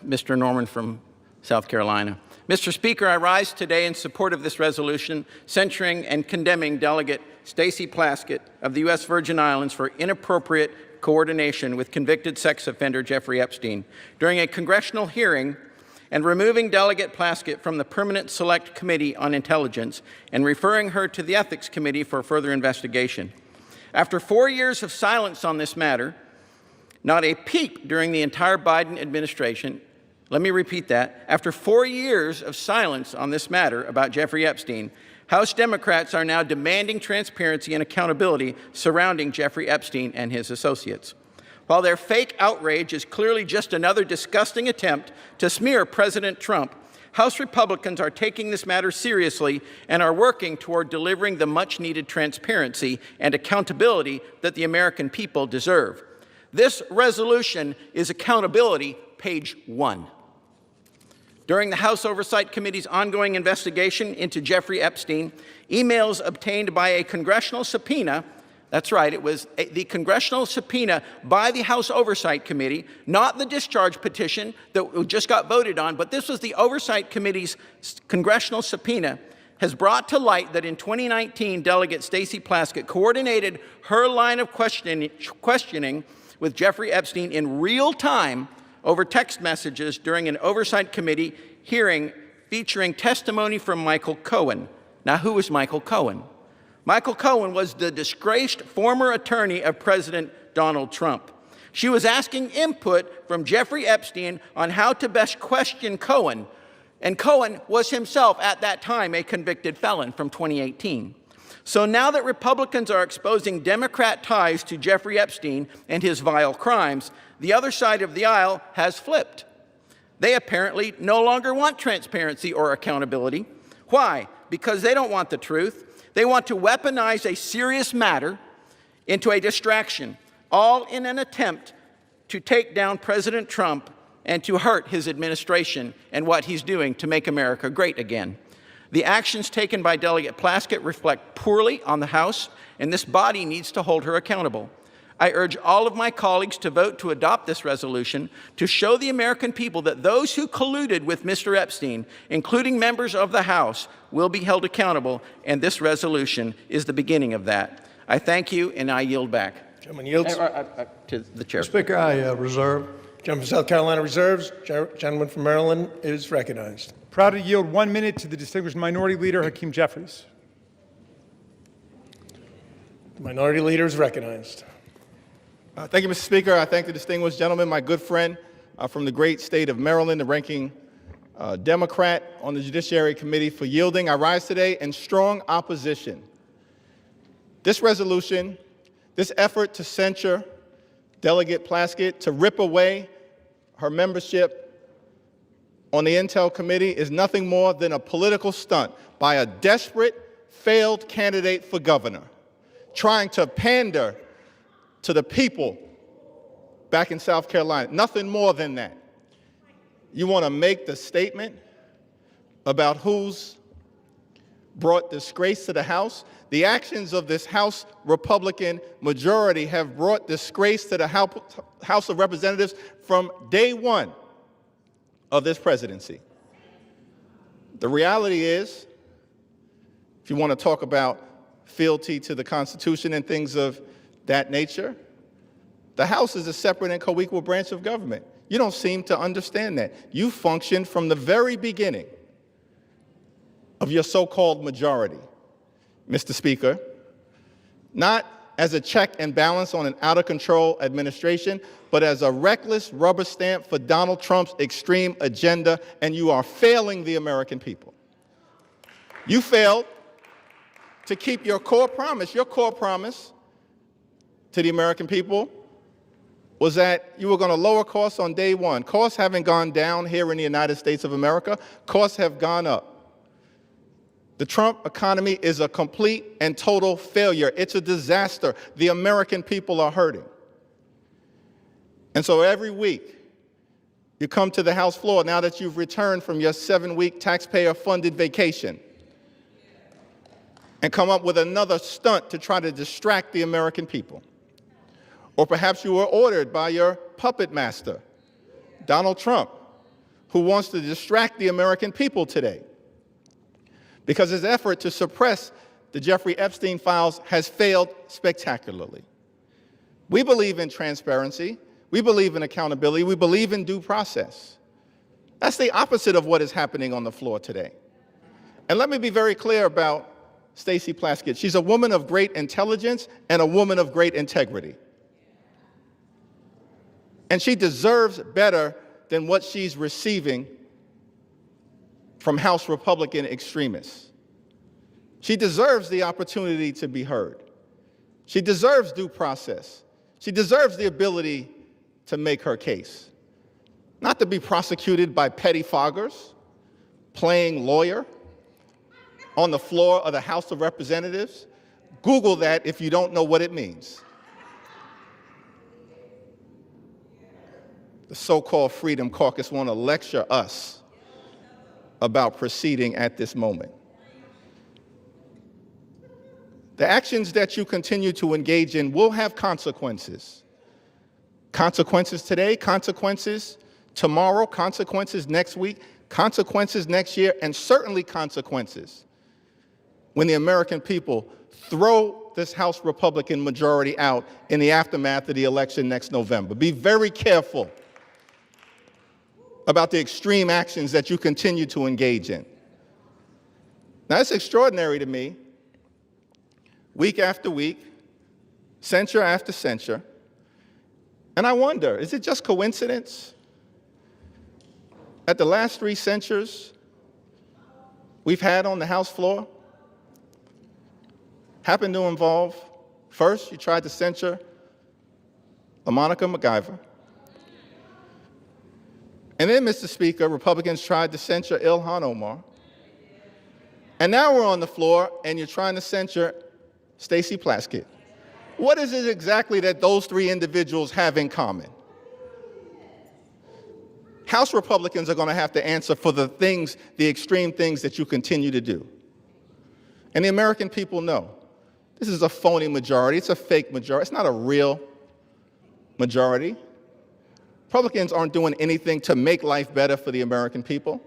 Mr. Norman from South Carolina. Mr. Speaker, I rise today in support of this resolution censuring and condemning Delegate Stacey Plaskett of the U.S. Virgin Islands for inappropriate coordination with convicted sex offender Jeffrey Epstein during a congressional hearing and removing Delegate Plaskett from the Permanent Select Committee on Intelligence and referring her to the Ethics Committee for further investigation. After 4 years of silence on this matter, not a peep during the entire Biden administration, let me repeat that, after 4 years of silence on this matter about Jeffrey Epstein, House Democrats are now demanding transparency and accountability surrounding Jeffrey Epstein and his associates. While their fake outrage is clearly just another disgusting attempt to smear President Trump, House Republicans are taking this matter seriously and are working toward delivering the much-needed transparency and accountability that the American people deserve. This resolution is accountability, page 1. During the House Oversight Committee's ongoing investigation into Jeffrey Epstein, emails obtained by a congressional subpoena, that's right, it was the congressional subpoena by the House Oversight Committee, not the discharge petition that just got voted on, but this was the Oversight Committee's congressional subpoena, has brought to light that in 2019, Delegate Stacey Plaskett coordinated her line of questioning with Jeffrey Epstein in real time over text messages during an Oversight Committee hearing featuring testimony from Michael Cohen. Now, who is Michael Cohen? Michael Cohen was the disgraced former attorney of President Donald Trump. She was asking input from Jeffrey Epstein on how to best question Cohen, and Cohen was himself at that time a convicted felon from 2018. So now that Republicans are exposing Democrat ties to Jeffrey Epstein and his vile crimes, the other side of the aisle has flipped. They apparently no longer want transparency or accountability. Why? Because they don't want the truth. They want to weaponize a serious matter into a distraction, all in an attempt to take down President Trump and to hurt his administration and what he's doing to make America great again. The actions taken by Delegate Plaskett reflect poorly on the House, and this body needs to hold her accountable. I urge all of my colleagues to vote to adopt this resolution to show the American people that those who colluded with Mr. Epstein, including members of the House, will be held accountable, and this resolution is the beginning of that. I thank you, and I yield back. Gentleman yields. To the chair. Mr. Speaker, I reserve. Gentleman from South Carolina reserves. Gentleman from Maryland is recognized. Proud to yield 1 minute to the distinguished Minority Leader, Hakeem Jeffries. The Minority Leader is recognized. Thank you, Mr. Speaker. I thank the distinguished gentleman, my good friend from the great state of Maryland, the ranking Democrat on the Judiciary Committee, for yielding. I rise today in strong opposition. This resolution, this effort to censure Delegate Plaskett, to rip away her membership on the Intel Committee, is nothing more than a political stunt by a desperate, failed candidate for governor, trying to pander to the people back in South Carolina. Nothing more than that. You want to make the statement about who's brought disgrace to the House? The actions of this House Republican majority have brought disgrace to the House of Representatives from day one of this presidency. The reality is, if you want to talk about fealty to the Constitution and things of that nature, the House is a separate and co-equal branch of government. You don't seem to understand that. You functioned from the very beginning of your so-called majority, Mr. Speaker, not as a check and balance on an out-of-control administration, but as a reckless rubber stamp for Donald Trump's extreme agenda, and you are failing the American people. You failed to keep your core promise. Your core promise to the American people was that you were going to lower costs on day one. Costs haven't gone down here in the United States of America. Costs have gone up. The Trump economy is a complete and total failure. It's a disaster. The American people are hurting. And so every week, you come to the House floor, now that you've returned from your 7-week taxpayer-funded vacation, and come up with another stunt to try to distract the American people. Or perhaps you were ordered by your puppet master, Donald Trump, who wants to distract the American people today, because his effort to suppress the Jeffrey Epstein files has failed spectacularly. We believe in transparency. We believe in accountability. We believe in due process. That's the opposite of what is happening on the floor today. And let me be very clear about Stacey Plaskett. She's a woman of great intelligence and a woman of great integrity. And she deserves better than what she's receiving from House Republican extremists. She deserves the opportunity to be heard. She deserves due process. She deserves the ability to make her case, not to be prosecuted by petty foggers, playing lawyer on the floor of the House of Representatives. Google that if you don't know what it means. The so-called Freedom Caucus want to lecture us about proceeding at this moment. The actions that you continue to engage in will have consequences. Consequences today, consequences tomorrow, consequences next week, consequences next year, and certainly consequences when the American people throw this House Republican majority out in the aftermath of the election next November. Be very careful about the extreme actions that you continue to engage in. Now, it's extraordinary to me, week after week, censure after censure, and I wonder, is it just coincidence that the last 3 censures we've had on the House floor happen to involve, first, you tried to censure Monica MacGyver. And then, Mr. Speaker, Republicans tried to censure Ilhan Omar. And now we're on the floor and you're trying to censure Stacey Plaskett. What is it exactly that those 3 individuals have in common? House Republicans are going to have to answer for the things, the extreme things that you continue to do. And the American people know this is a phony majority. It's a fake majority. It's not a real majority. Republicans aren't doing anything to make life better for the American people.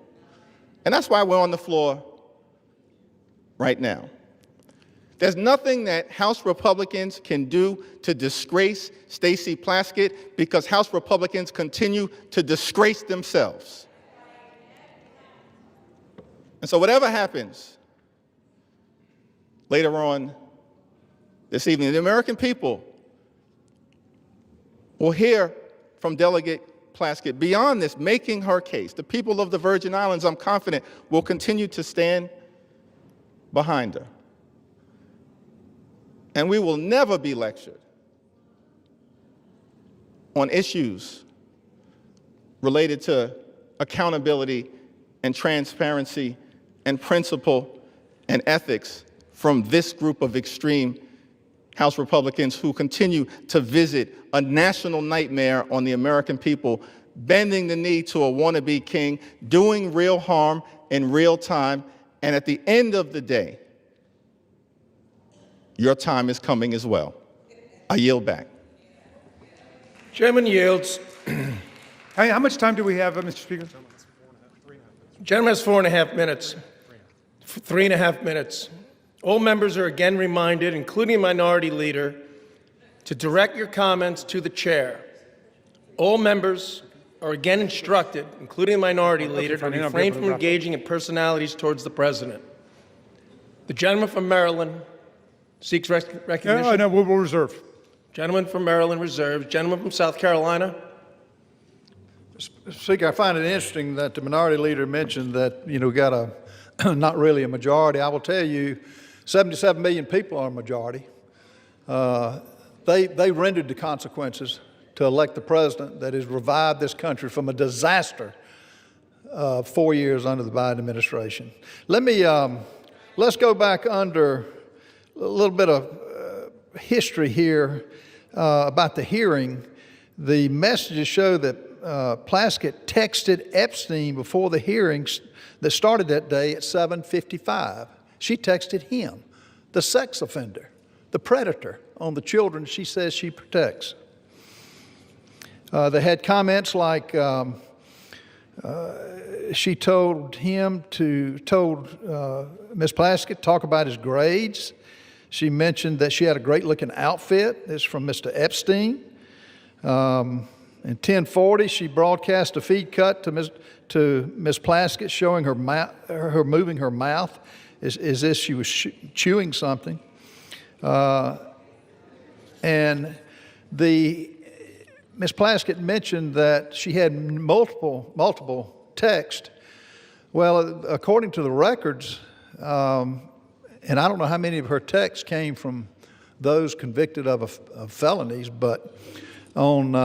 And that's why we're on the floor right now. There's nothing that House Republicans can do to disgrace Stacey Plaskett because House Republicans continue to disgrace themselves. And so whatever happens later on this evening, the American people will hear from Delegate Plaskett beyond this, making her case. The people of the Virgin Islands, I'm confident, will continue to stand behind her. And we will never be lectured on issues related to accountability and transparency and principle and ethics from this group of extreme House Republicans who continue to visit a national nightmare on the American people, bending the knee to a wannabe king, doing real harm in real time, and at the end of the day, your time is coming as well. I yield back. Chairman yields. Hey, how much time do we have, Mr. Speaker? Gentleman has 4.5 minutes. 3.5 minutes. All members are again reminded, including Minority Leader, to direct your comments to the chair. All members are again instructed, including Minority Leader, to refrain from engaging in personalities towards the President. The gentleman from Maryland seeks recognition. No, we'll reserve. Gentleman from Maryland reserves. Gentleman from South Carolina. Mr. Speaker, I find it interesting that the Minority Leader mentioned that, got a not really a majority. I will tell you, 77 million people are a majority. They rendered the consequences to elect the president that has revived this country from a disaster 4 years under the Biden administration. Let's go back under a little bit of history here about the hearing. The messages show that Plaskett texted Epstein before the hearings that started that day at 7:55. She texted him, the sex offender, the predator on the children she says she protects. They had comments like she told Ms. Plaskett talk about his grades. She mentioned that she had a great-looking outfit. This is from Mr. Epstein. In 10:40, she broadcast a feed cut to Ms. Plaskett showing her moving her mouth as if she was chewing something. And Ms. Plaskett mentioned that she had multiple texts. Well, according to the records, and I don't know how many of her texts came from those convicted of felonies, but on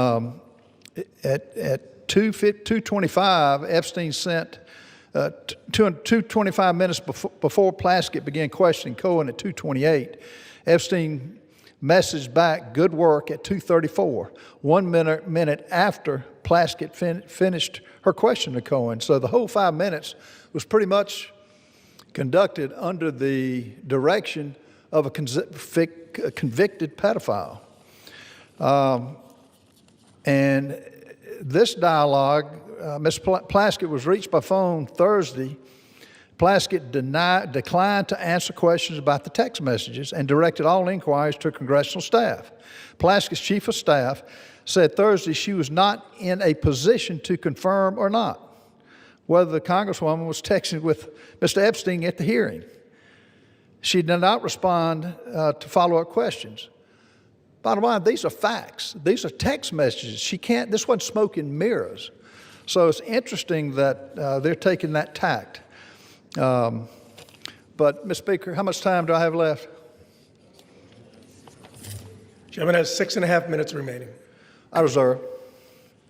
at 2:25, Epstein sent 2:25 minutes before Plaskett began questioning Cohen at 2:28. Epstein messaged back, "Good work," at 2:34, 1 minute after Plaskett finished her question to Cohen. So the whole 5 minutes was pretty much conducted under the direction of a convicted pedophile. And this dialogue, Ms. Plaskett was reached by phone Thursday. Plaskett declined to answer questions about the text messages and directed all inquiries to congressional staff. Plaskett's chief of staff said Thursday she was not in a position to confirm or not whether the Congresswoman was texting with Mr. Epstein at the hearing. She did not respond to follow-up questions. Bottom line, these are facts. These are text messages. This wasn't smoke and mirrors. So it's interesting that they're taking that tact. But, Ms. Speaker, how much time do I have left? Gentleman has 6.5 minutes remaining. I reserve.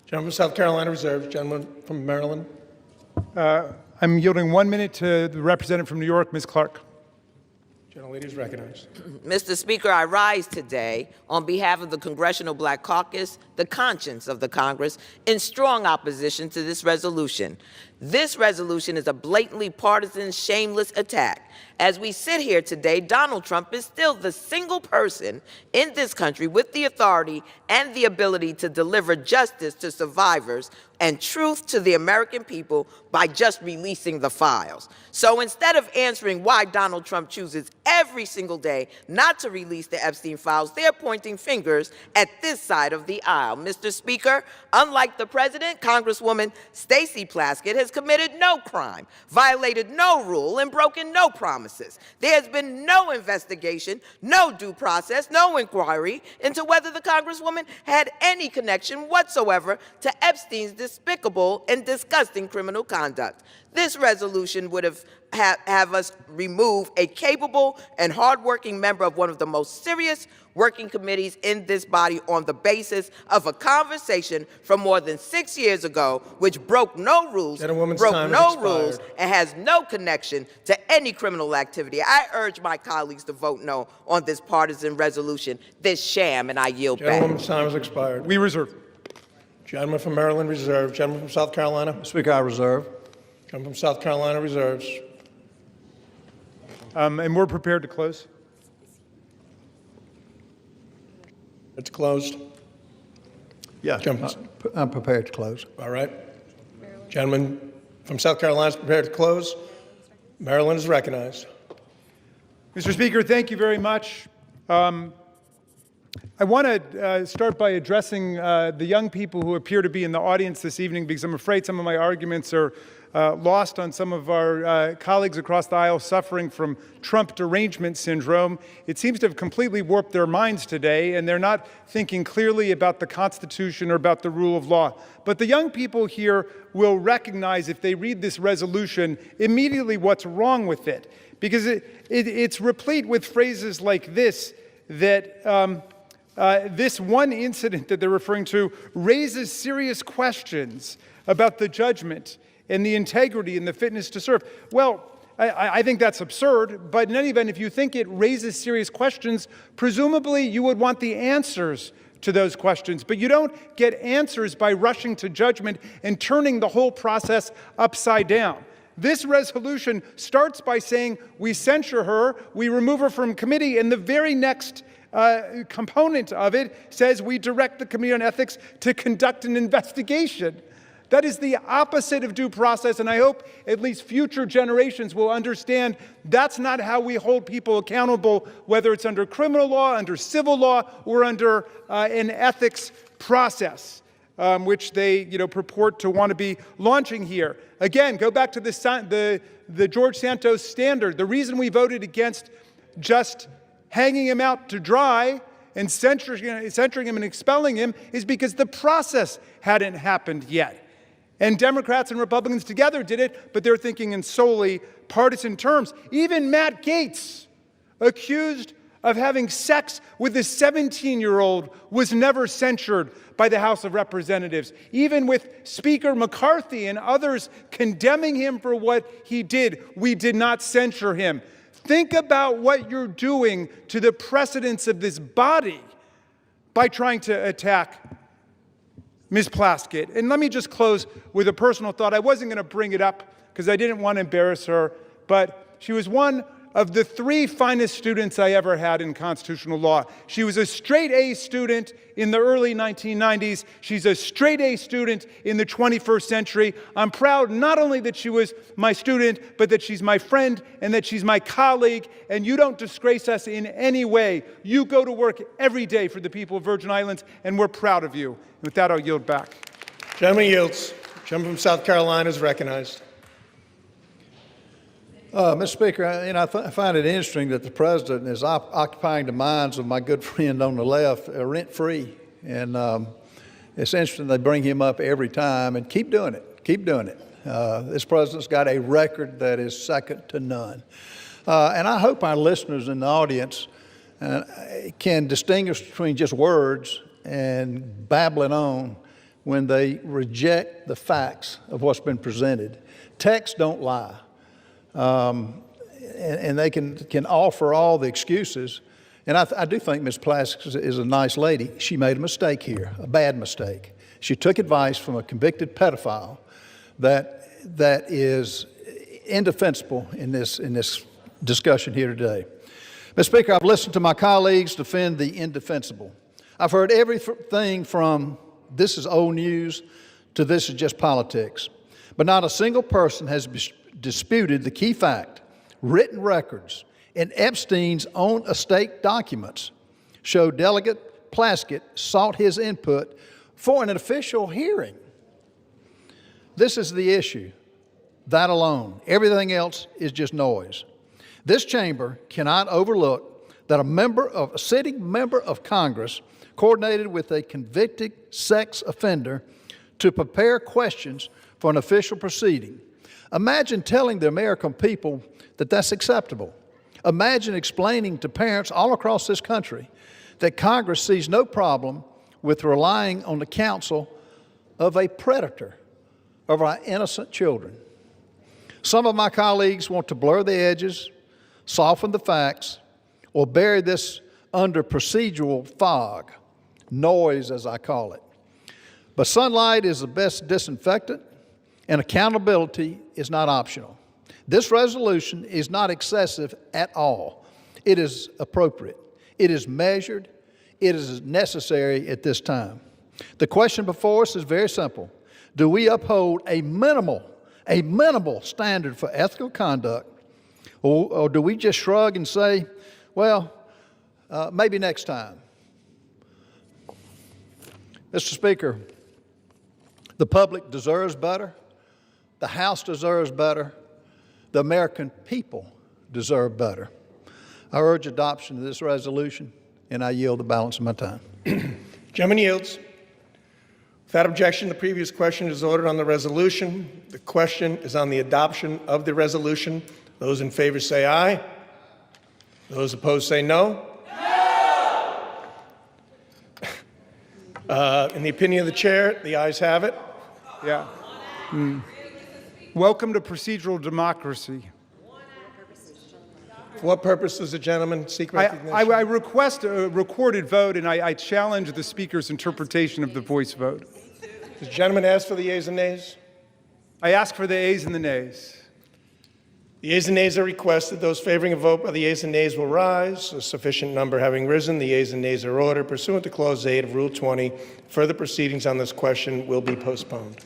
Gentleman from South Carolina reserves. Gentleman from Maryland. I'm yielding 1 minute to the representative from New York, Ms. Clark. Gentlelady is recognized. Mr. Speaker, I rise today on behalf of the Congressional Black Caucus, the conscience of the Congress, in strong opposition to this resolution. This resolution is a blatantly partisan, shameless attack. As we sit here today, Donald Trump is still the single person in this country with the authority and the ability to deliver justice to survivors and truth to the American people by just releasing the files. So instead of answering why Donald Trump chooses every single day not to release the Epstein files, they're pointing fingers at this side of the aisle. Mr. Speaker, unlike the president, Congresswoman Stacey Plaskett has committed no crime, violated no rule, and broken no promises. There has been no investigation, no due process, no inquiry into whether the Congresswoman had any connection whatsoever to Epstein's despicable and disgusting criminal conduct. This resolution would have us remove a capable and hardworking member of one of the most serious working committees in this body on the basis of a conversation from more than 6 years ago, which broke no rules, and has no connection to any criminal activity. I urge my colleagues to vote no on this partisan resolution, this sham, and I yield back. Gentlewoman's time has expired. We reserve. Gentleman from Maryland reserves. Gentleman from South Carolina. Speaker, I reserve. Gentleman from South Carolina reserves. And we're prepared to close. It's closed. Yeah, I'm prepared to close. All right. Gentleman from South Carolina is prepared to close. Maryland is recognized. Mr. Speaker, thank you very much. I want to start by addressing the young people who appear to be in the audience this evening, because I'm afraid some of my arguments are lost on some of our colleagues across the aisle suffering from Trump derangement syndrome. It seems to have completely warped their minds today, and they're not thinking clearly about the Constitution or about the rule of law. But the young people here will recognize, if they read this resolution, immediately what's wrong with it, because it's replete with phrases like this, that this one incident that they're referring to raises serious questions about the judgment and the integrity and the fitness to serve. Well, I think that's absurd, but in any event, if you think it raises serious questions, presumably you would want the answers to those questions, but you don't get answers by rushing to judgment and turning the whole process upside down. This resolution starts by saying we censure her, we remove her from committee, and the very next component of it says we direct the Committee on Ethics to conduct an investigation. That is the opposite of due process, and I hope at least future generations will understand that's not how we hold people accountable, whether it's under criminal law, under civil law, or under an ethics process, which they purport to want to be launching here. Again, go back to the George Santos standard. The reason we voted against just hanging him out to dry and censoring him and expelling him is because the process hadn't happened yet. And Democrats and Republicans together did it, but they're thinking in solely partisan terms. Even Matt Gaetz, accused of having sex with a 17-year-old, was never censured by the House of Representatives. Even with Speaker McCarthy and others condemning him for what he did, we did not censure him. Think about what you're doing to the precedents of this body by trying to attack Ms. Plaskett. And let me just close with a personal thought. I wasn't going to bring it up because I didn't want to embarrass her, but she was one of the 3 finest students I ever had in constitutional law. She was a straight A student in the early 1990s. She's a straight A student in the 21st century. I'm proud not only that she was my student, but that she's my friend and that she's my colleague, and you don't disgrace us in any way. You go to work every day for the people of Virgin Islands, and we're proud of you. And with that, I'll yield back. Gentleman yields. Gentleman from South Carolina is recognized. Mr. Speaker, I find it interesting that the president is occupying the minds of my good friend on the left rent-free. And it's interesting they bring him up every time, and keep doing it. Keep doing it. This president's got a record that is second to none. And I hope our listeners in the audience can distinguish between just words and babbling on when they reject the facts of what's been presented. Texts don't lie. And they can offer all the excuses. And I do think Ms. Plaskett is a nice lady. She made a mistake here, a bad mistake. She took advice from a convicted pedophile that is indefensible in this discussion here today. Mr. Speaker, I've listened to my colleagues defend the indefensible. I've heard everything from this is old news to this is just politics. But not a single person has disputed the key fact. Written records and Epstein's own estate documents show Delegate Plaskett sought his input for an official hearing. This is the issue, that alone. Everything else is just noise. This chamber cannot overlook that a sitting member of Congress coordinated with a convicted sex offender to prepare questions for an official proceeding. Imagine telling the American people that that's acceptable. Imagine explaining to parents all across this country that Congress sees no problem with relying on the counsel of a predator of our innocent children. Some of my colleagues want to blur the edges, soften the facts, or bury this under procedural fog, noise as I call it. But sunlight is the best disinfectant, and accountability is not optional. This resolution is not excessive at all. It is appropriate. It is measured. It is necessary at this time. The question before us is very simple. Do we uphold a minimal standard for ethical conduct, or do we just shrug and say, well, maybe next time? Mr. Speaker, the public deserves better. The House deserves better. The American people deserve better. I urge adoption of this resolution, and I yield the balance of my time. Gentleman yields. Without objection, the previous question is ordered on the resolution. The question is on the adoption of the resolution. Those in favor say aye. Those opposed say no. In the opinion of the chair, the ayes have it. Yeah. Welcome to procedural democracy. For what purpose does the gentleman seek recognition? I request a recorded vote, and I challenge the Speaker's interpretation of the voice vote. Does the gentleman ask for the yeas and nays? I ask for the ayes and the nays. The yeas and nays are requested. Those favoring a vote by the yeas and nays will rise. A sufficient number having risen, the yeas and nays are ordered. Pursuant to Clause 8 of Rule 20, further proceedings on this question will be postponed.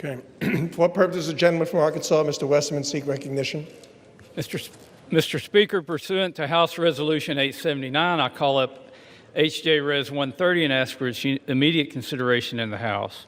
Okay. For what purpose does the gentleman from Arkansas, Mr. Westerman, seek recognition? Mr. Speaker, pursuant to House Resolution 879, I call up HJRES 130 and ask for its immediate consideration in the House.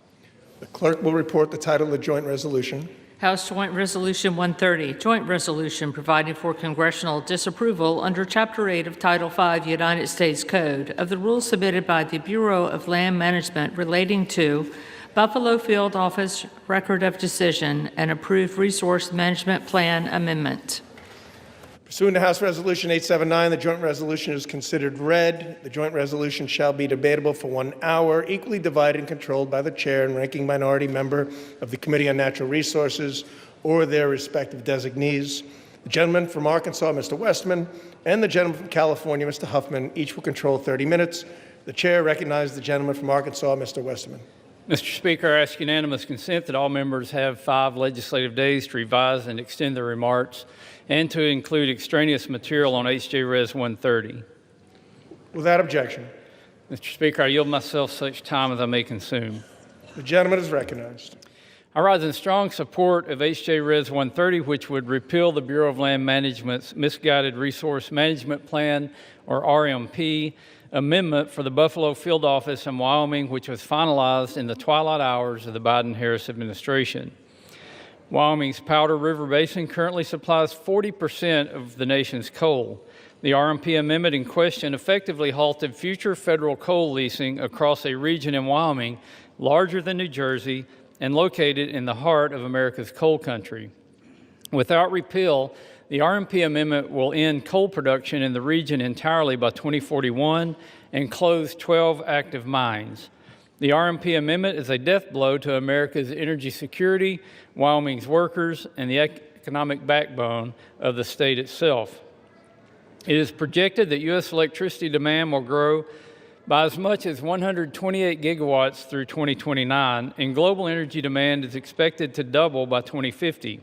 The clerk will report the title of the joint resolution. House Joint Resolution 130, Joint Resolution providing for congressional disapproval under Chapter 8 of Title 5 United States Code of the rules submitted by the Bureau of Land Management relating to Buffalo Field Office Record of Decision and Approved Resource Management Plan Amendment. Pursuant to House Resolution 879, the joint resolution is considered read. The joint resolution shall be debatable for 1 hour, equally divided and controlled by the chair and ranking minority member of the Committee on Natural Resources or their respective designees. The gentleman from Arkansas, Mr. Westman, and the gentleman from California, Mr. Huffman, each will control 30 minutes. The chair recognizes the gentleman from Arkansas, Mr. Westerman. Mr. Speaker, I ask unanimous consent that all members have 5 legislative days to revise and extend their remarks and to include extraneous material on HJRES 130. Without objection. Mr. Speaker, I yield myself such time as I may consume. The gentleman is recognized. I rise in strong support of HJRES 130, which would repeal the Bureau of Land Management's Misguided Resource Management Plan, or RMP, amendment for the Buffalo Field Office in Wyoming, which was finalized in the twilight hours of the Biden-Harris administration. Wyoming's Powder River Basin currently supplies 40% of the nation's coal. The RMP amendment in question effectively halted future federal coal leasing across a region in Wyoming larger than New Jersey and located in the heart of America's coal country. Without repeal, the RMP amendment will end coal production in the region entirely by 2041 and close 12 active mines. The RMP amendment is a death blow to America's energy security, Wyoming's workers, and the economic backbone of the state itself. It is projected that U.S. electricity demand will grow by as much as 128 gigawatts through 2029, and global energy demand is expected to double by 2050.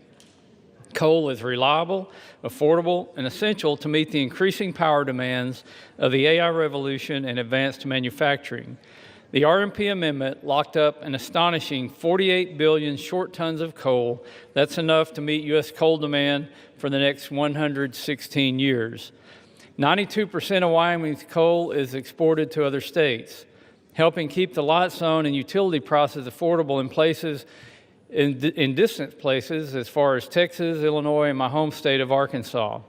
Coal is reliable, affordable, and essential to meet the increasing power demands of the AI revolution and advanced manufacturing. The RMP amendment locked up an astonishing 48 billion short tons of coal. That's enough to meet U.S. coal demand for the next 116 years. 92% of Wyoming's coal is exported to other states, helping keep the lights on and utility prices affordable in distant places as far as Texas, Illinois, and my home state of Arkansas.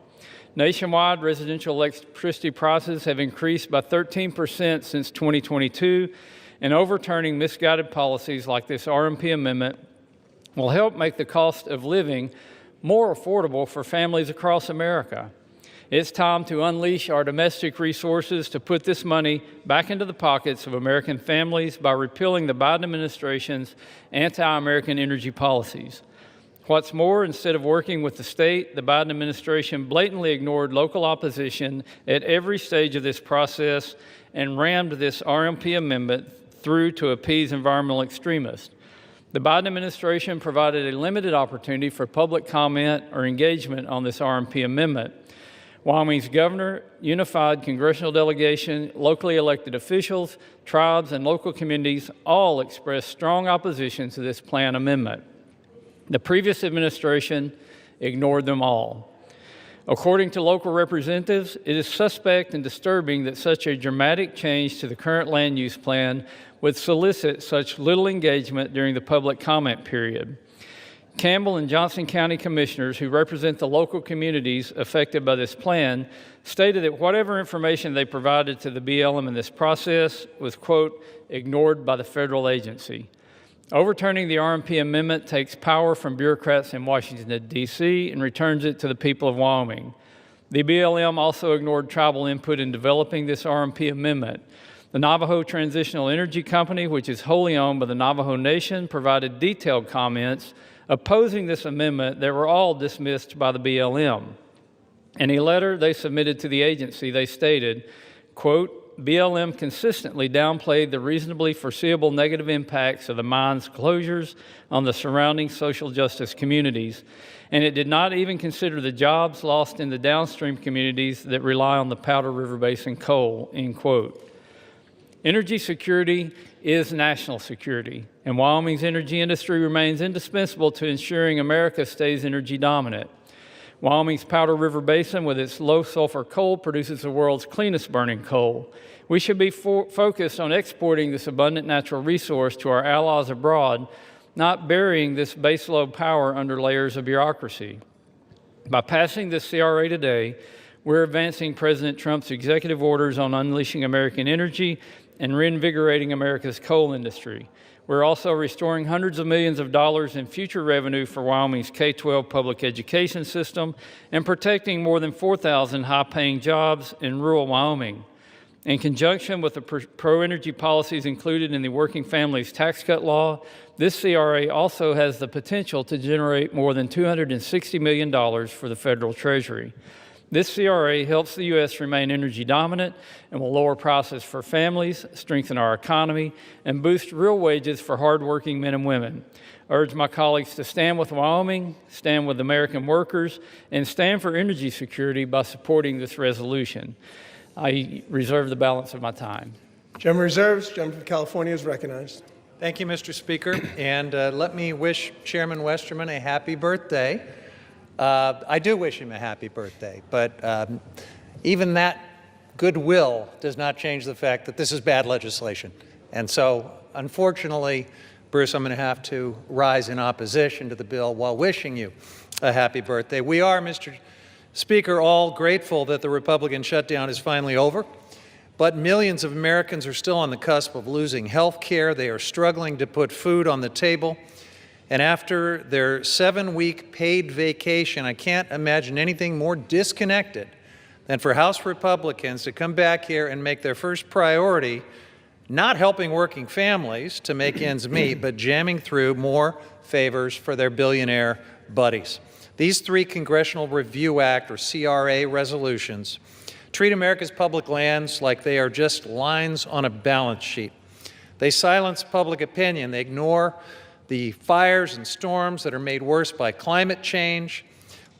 Nationwide, residential electricity prices have increased by 13% since 2022, and overturning misguided policies like this RMP amendment will help make the cost of living more affordable for families across America. It's time to unleash our domestic resources to put this money back into the pockets of American families by repealing the Biden administration's anti-American energy policies. What's more, instead of working with the state, the Biden administration blatantly ignored local opposition at every stage of this process and rammed this RMP amendment through to appease environmental extremists. The Biden administration provided a limited opportunity for public comment or engagement on this RMP amendment. Wyoming's governor, unified congressional delegation, locally elected officials, tribes, and local communities all expressed strong opposition to this plan amendment. The previous administration ignored them all. According to local representatives, it is suspect and disturbing that such a dramatic change to the current land use plan would solicit such little engagement during the public comment period. Campbell and Johnson County commissioners who represent the local communities affected by this plan stated that whatever information they provided to the BLM in this process was, quote, ignored by the federal agency. Overturning the RMP amendment takes power from bureaucrats in Washington, D.C. and returns it to the people of Wyoming. The BLM also ignored tribal input in developing this RMP amendment. The Navajo Transitional Energy Company, which is wholly owned by the Navajo Nation, provided detailed comments opposing this amendment that were all dismissed by the BLM. In a letter they submitted to the agency, they stated, quote, BLM consistently downplayed the reasonably foreseeable negative impacts of the mine's closures on the surrounding social justice communities, and it did not even consider the jobs lost in the downstream communities that rely on the Powder River Basin coal, end quote. Energy security is national security, and Wyoming's energy industry remains indispensable to ensuring America stays energy dominant. Wyoming's Powder River Basin, with its low sulfur coal, produces the world's cleanest burning coal. We should be focused on exporting this abundant natural resource to our allies abroad, not burying this baseload power under layers of bureaucracy. By passing this CRA today, we're advancing President Trump's executive orders on unleashing American energy and reinvigorating America's coal industry. We're also restoring hundreds of millions of dollars in future revenue for Wyoming's K-12 public education system and protecting more than 4,000 high-paying jobs in rural Wyoming. In conjunction with the pro-energy policies included in the Working Families Tax Cut Law, this CRA also has the potential to generate more than $260 million for the federal treasury. This CRA helps the U.S. remain energy dominant and will lower prices for families, strengthen our economy, and boost real wages for hardworking men and women. I urge my colleagues to stand with Wyoming, stand with American workers, and stand for energy security by supporting this resolution. I reserve the balance of my time. Gentleman reserves. Gentleman from California is recognized. Thank you, Mr. Speaker. And let me wish Chairman Westerman a happy birthday. I do wish him a happy birthday, but even that goodwill does not change the fact that this is bad legislation. And so, unfortunately, Bruce, I'm going to have to rise in opposition to the bill while wishing you a happy birthday. We are, Mr. Speaker, all grateful that the Republican shutdown is finally over, but millions of Americans are still on the cusp of losing health care. They are struggling to put food on the table. And after their 7-week paid vacation, I can't imagine anything more disconnected than for House Republicans to come back here and make their first priority not helping working families to make ends meet, but jamming through more favors for their billionaire buddies. These 3 Congressional Review Act, or CRA, resolutions treat America's public lands like they are just lines on a balance sheet. They silence public opinion. They ignore the fires and storms that are made worse by climate change,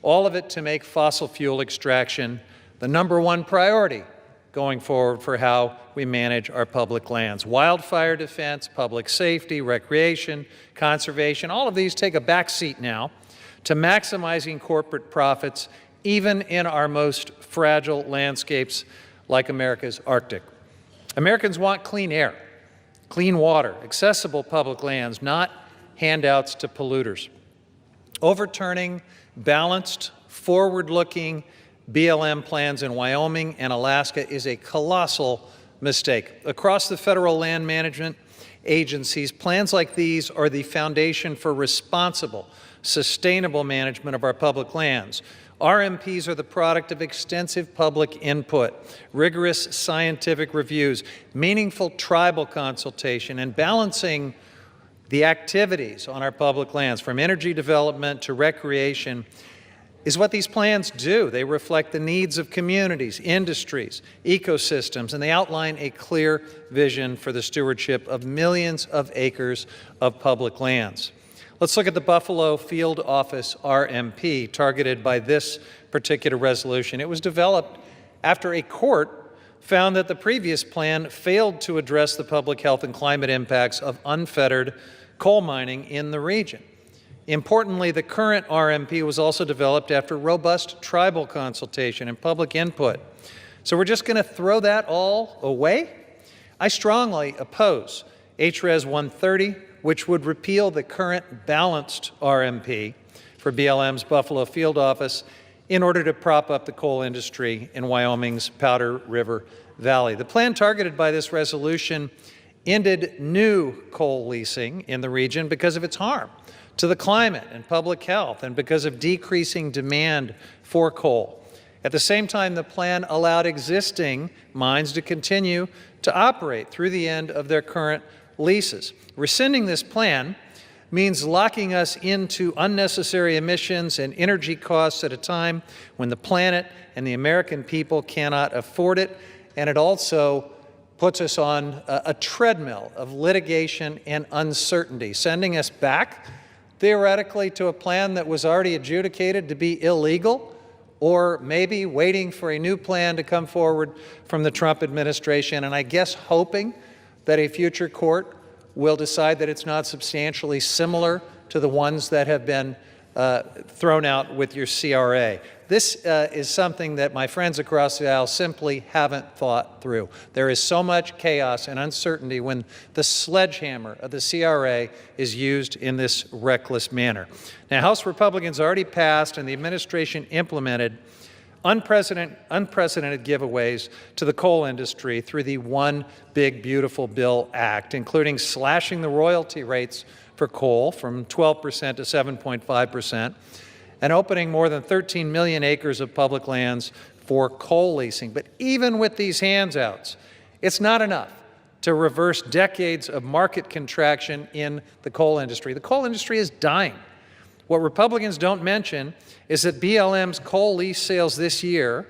all of it to make fossil fuel extraction the #1 priority going forward for how we manage our public lands. Wildfire defense, public safety, recreation, conservation, all of these take a back seat now to maximizing corporate profits, even in our most fragile landscapes like America's Arctic. Americans want clean air, clean water, accessible public lands, not handouts to polluters. Overturning balanced, forward-looking BLM plans in Wyoming and Alaska is a colossal mistake. Across the federal land management agencies, plans like these are the foundation for responsible, sustainable management of our public lands. RMPs are the product of extensive public input, rigorous scientific reviews, meaningful tribal consultation, and balancing the activities on our public lands, from energy development to recreation, is what these plans do. They reflect the needs of communities, industries, ecosystems, and they outline a clear vision for the stewardship of millions of acres of public lands. Let's look at the Buffalo Field Office RMP targeted by this particular resolution. It was developed after a court found that the previous plan failed to address the public health and climate impacts of unfettered coal mining in the region. Importantly, the current RMP was also developed after robust tribal consultation and public input. So we're just going to throw that all away? I strongly oppose HJRES 130, which would repeal the current balanced RMP for BLM's Buffalo Field Office in order to prop up the coal industry in Wyoming's Powder River Valley. The plan targeted by this resolution ended new coal leasing in the region because of its harm to the climate and public health and because of decreasing demand for coal. At the same time, the plan allowed existing mines to continue to operate through the end of their current leases. Rescinding this plan means locking us into unnecessary emissions and energy costs at a time when the planet and the American people cannot afford it, and it also puts us on a treadmill of litigation and uncertainty, sending us back, theoretically, to a plan that was already adjudicated to be illegal, or maybe waiting for a new plan to come forward from the Trump administration, and I guess hoping that a future court will decide that it's not substantially similar to the ones that have been thrown out with your CRA. This is something that my friends across the aisle simply haven't thought through. There is so much chaos and uncertainty when the sledgehammer of the CRA is used in this reckless manner. Now, House Republicans already passed and the administration implemented unprecedented giveaways to the coal industry through the One Big Beautiful Bill Act, including slashing the royalty rates for coal from 12% to 7.5%, and opening more than 13 million acres of public lands for coal leasing. But even with these handouts, it's not enough to reverse decades of market contraction in the coal industry. The coal industry is dying. What Republicans don't mention is that BLM's coal lease sales this year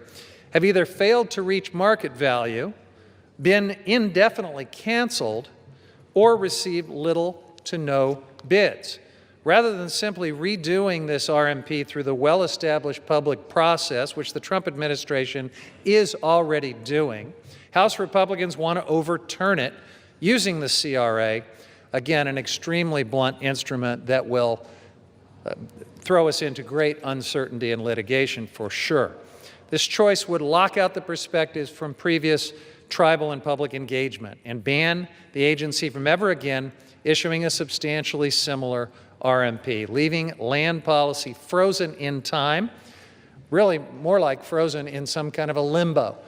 have either failed to reach market value, been indefinitely canceled, or received little to no bids. Rather than simply redoing this RMP through the well-established public process, which the Trump administration is already doing, House Republicans want to overturn it using the CRA, again, an extremely blunt instrument that will throw us into great uncertainty and litigation for sure. This choice would lock out the perspectives from previous tribal and public engagement and ban the agency from ever again issuing a substantially similar RMP, leaving land policy frozen in time, really more like frozen in some kind of a limbo.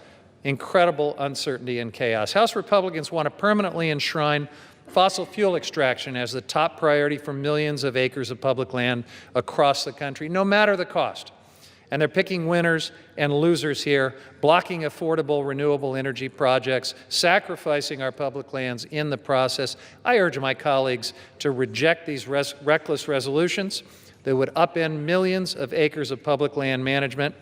Incredible uncertainty and chaos. House Republicans want to permanently enshrine fossil fuel extraction as the top priority for millions of acres of public land across the country, no matter the cost. And they're picking winners and losers here, blocking affordable renewable energy projects, sacrificing our public lands in the process. I urge my colleagues to reject these reckless resolutions that would upend millions of acres of public land management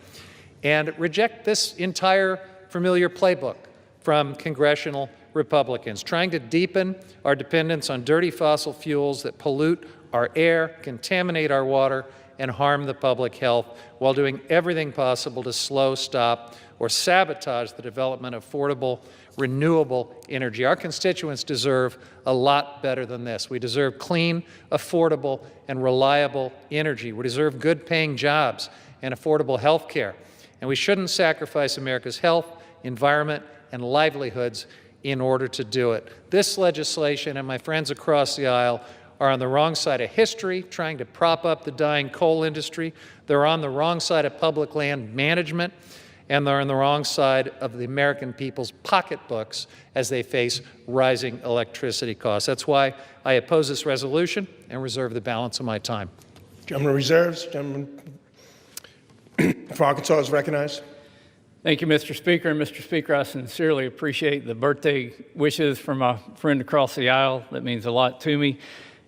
and reject this entire familiar playbook from congressional Republicans, trying to deepen our dependence on dirty fossil fuels that pollute our air, contaminate our water, and harm the public health, while doing everything possible to slow, stop, or sabotage the development of affordable, renewable energy. Our constituents deserve a lot better than this. We deserve clean, affordable, and reliable energy. We deserve good-paying jobs and affordable health care. And we shouldn't sacrifice America's health, environment, and livelihoods in order to do it. This legislation and my friends across the aisle are on the wrong side of history, trying to prop up the dying coal industry. They're on the wrong side of public land management, and they're on the wrong side of the American people's pocketbooks as they face rising electricity costs. That's why I oppose this resolution and reserve the balance of my time. Gentleman reserves. Gentleman for Arkansas is recognized. Thank you, Mr. Speaker. And Mr. Speaker, I sincerely appreciate the birthday wishes from my friend across the aisle. That means a lot to me.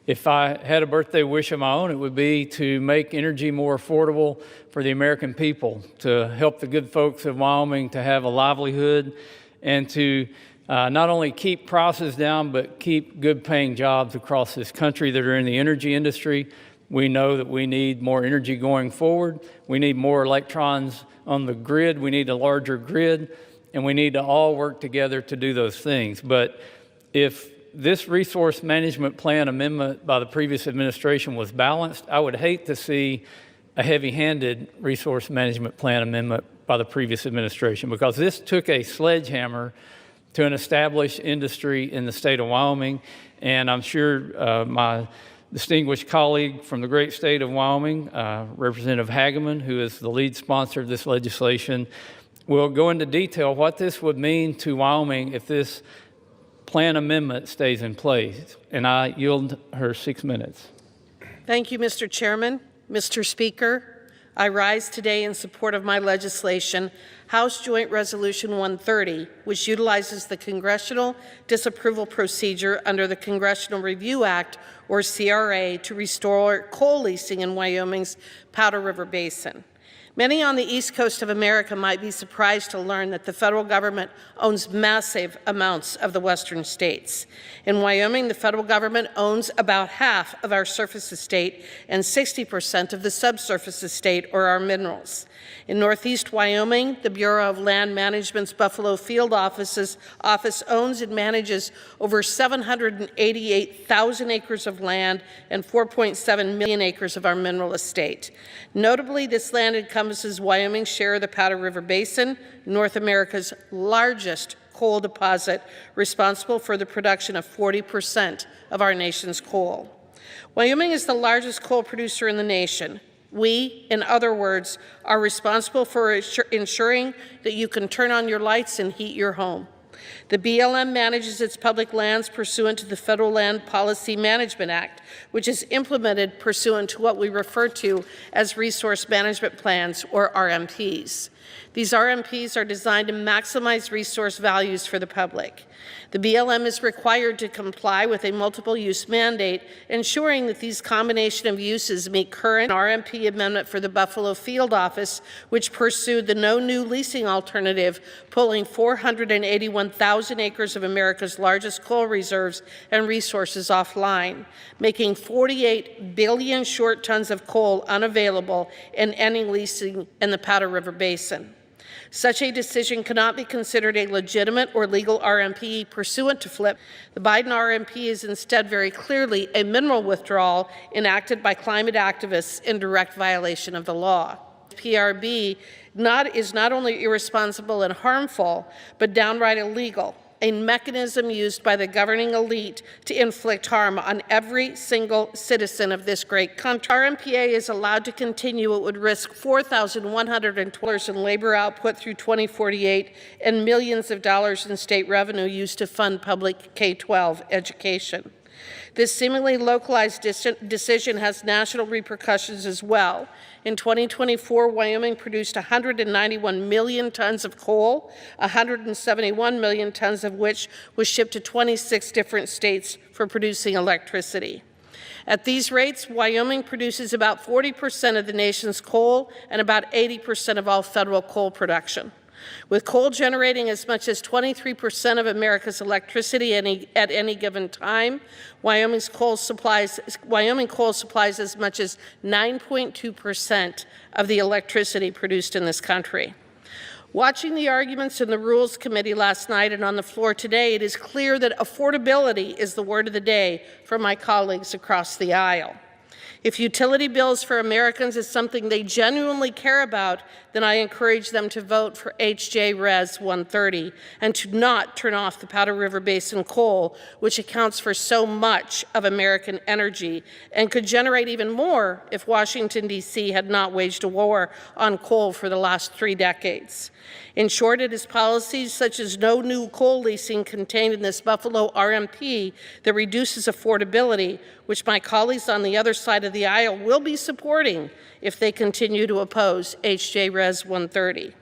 If I had a birthday wish of my own, it would be to make energy more affordable for the American people, to help the good folks of Wyoming to have a livelihood, and to not only keep prices down, but keep good-paying jobs across this country that are in the energy industry. We know that we need more energy going forward. We need more electrons on the grid. We need a larger grid, and we need to all work together to do those things. But if this resource management plan amendment by the previous administration was balanced, I would hate to see a heavy-handed resource management plan amendment by the previous administration, because this took a sledgehammer to an established industry in the state of Wyoming. And I'm sure my distinguished colleague from the great state of Wyoming, Representative Hageman, who is the lead sponsor of this legislation, will go into detail what this would mean to Wyoming if this plan amendment stays in place. And I yield her 6 minutes. Thank you, Mr. Chairman. Mr. Speaker, I rise today in support of my legislation, House Joint Resolution 130, which utilizes the Congressional Disapproval Procedure under the Congressional Review Act, or CRA, to restore coal leasing in Wyoming's Powder River Basin. Many on the East Coast of America might be surprised to learn that the federal government owns massive amounts of the western states. In Wyoming, the federal government owns about half of our surface estate and 60% of the subsurface estate, or our minerals. In Northeast Wyoming, the Bureau of Land Management's Buffalo Field Office owns and manages over 788,000 acres of land and 4.7 million acres of our mineral estate. Notably, this land encompasses Wyoming's share of the Powder River Basin, North America's largest coal deposit, responsible for the production of 40% of our nation's coal. Wyoming is the largest coal producer in the nation. We, in other words, are responsible for ensuring that you can turn on your lights and heat your home. The BLM manages its public lands pursuant to the Federal Land Policy Management Act, which is implemented pursuant to what we refer to as Resource Management Plans, or RMPs. These RMPs are designed to maximize resource values for the public. The BLM is required to comply with a multiple-use mandate, ensuring that these combination of uses meet current RMP amendment for the Buffalo Field Office, which pursued the no new leasing alternative, pulling 481,000 acres of America's largest coal reserves and resources offline, making 48 billion short tons of coal unavailable and ending leasing in the Powder River Basin. Such a decision cannot be considered a legitimate or legal RMP pursuant to FLIP. The Biden RMP is instead very clearly a mineral withdrawal enacted by climate activists in direct violation of the law. PRB is not only irresponsible and harmful, but downright illegal, a mechanism used by the governing elite to inflict harm on every single citizen of this great country. RMPA is allowed to continue. It would risk $4,112 in labor output through 2048 and millions of dollars in state revenue used to fund public K-12 education. This seemingly localized decision has national repercussions as well. In 2024, Wyoming produced 191 million tons of coal, 171 million tons of which was shipped to 26 different states for producing electricity. At these rates, Wyoming produces about 40% of the nation's coal and about 80% of all federal coal production. With coal generating as much as 23% of America's electricity at any given time, Wyoming coal supplies as much as 9.2% of the electricity produced in this country. Watching the arguments in the Rules Committee last night and on the floor today, it is clear that affordability is the word of the day for my colleagues across the aisle. If utility bills for Americans is something they genuinely care about, then I encourage them to vote for HJRES 130 and to not turn off the Powder River Basin coal, which accounts for so much of American energy and could generate even more if Washington, D.C. had not waged a war on coal for the last 3 decades. In short, it is policies such as no new coal leasing contained in this Buffalo RMP that reduces affordability, which my colleagues on the other side of the aisle will be supporting if they continue to oppose HJRES 130.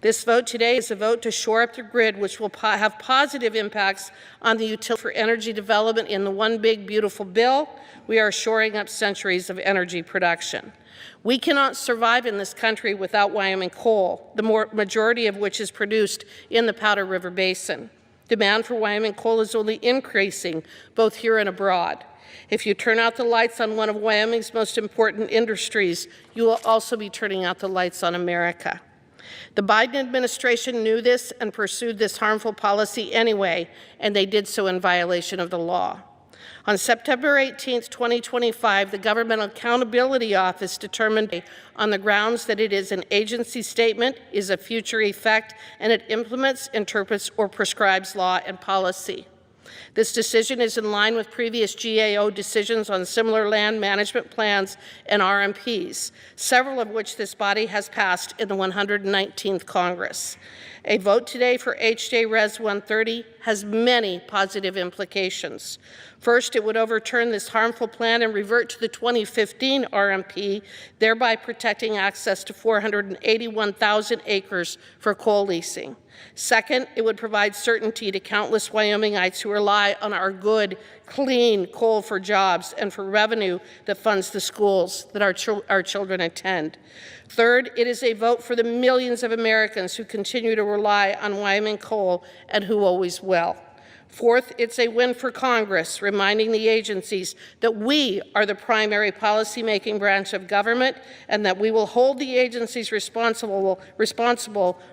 This vote today is a vote to shore up the grid, which will have positive impacts on the utility for energy development. In the one big beautiful bill, we are shoring up centuries of energy production. We cannot survive in this country without Wyoming coal, the majority of which is produced in the Powder River Basin. Demand for Wyoming coal is only increasing, both here and abroad. If you turn out the lights on one of Wyoming's most important industries, you will also be turning out the lights on America. The Biden administration knew this and pursued this harmful policy anyway, and they did so in violation of the law. On September 18, 2025, the Government Accountability Office determined on the grounds that it is an agency statement, is a future effect, and it implements, interprets, or prescribes law and policy. This decision is in line with previous GAO decisions on similar land management plans and RMPs, several of which this body has passed in the 119th Congress. A vote today for HJRES 130 has many positive implications. First, it would overturn this harmful plan and revert to the 2015 RMP, thereby protecting access to 481,000 acres for coal leasing. Second, it would provide certainty to countless Wyomingites who rely on our good, clean coal for jobs and for revenue that funds the schools that our children attend. Third, it is a vote for the millions of Americans who continue to rely on Wyoming coal and who always will. Fourth, it's a win for Congress, reminding the agencies that we are the primary policymaking branch of government and that we will hold the agencies responsible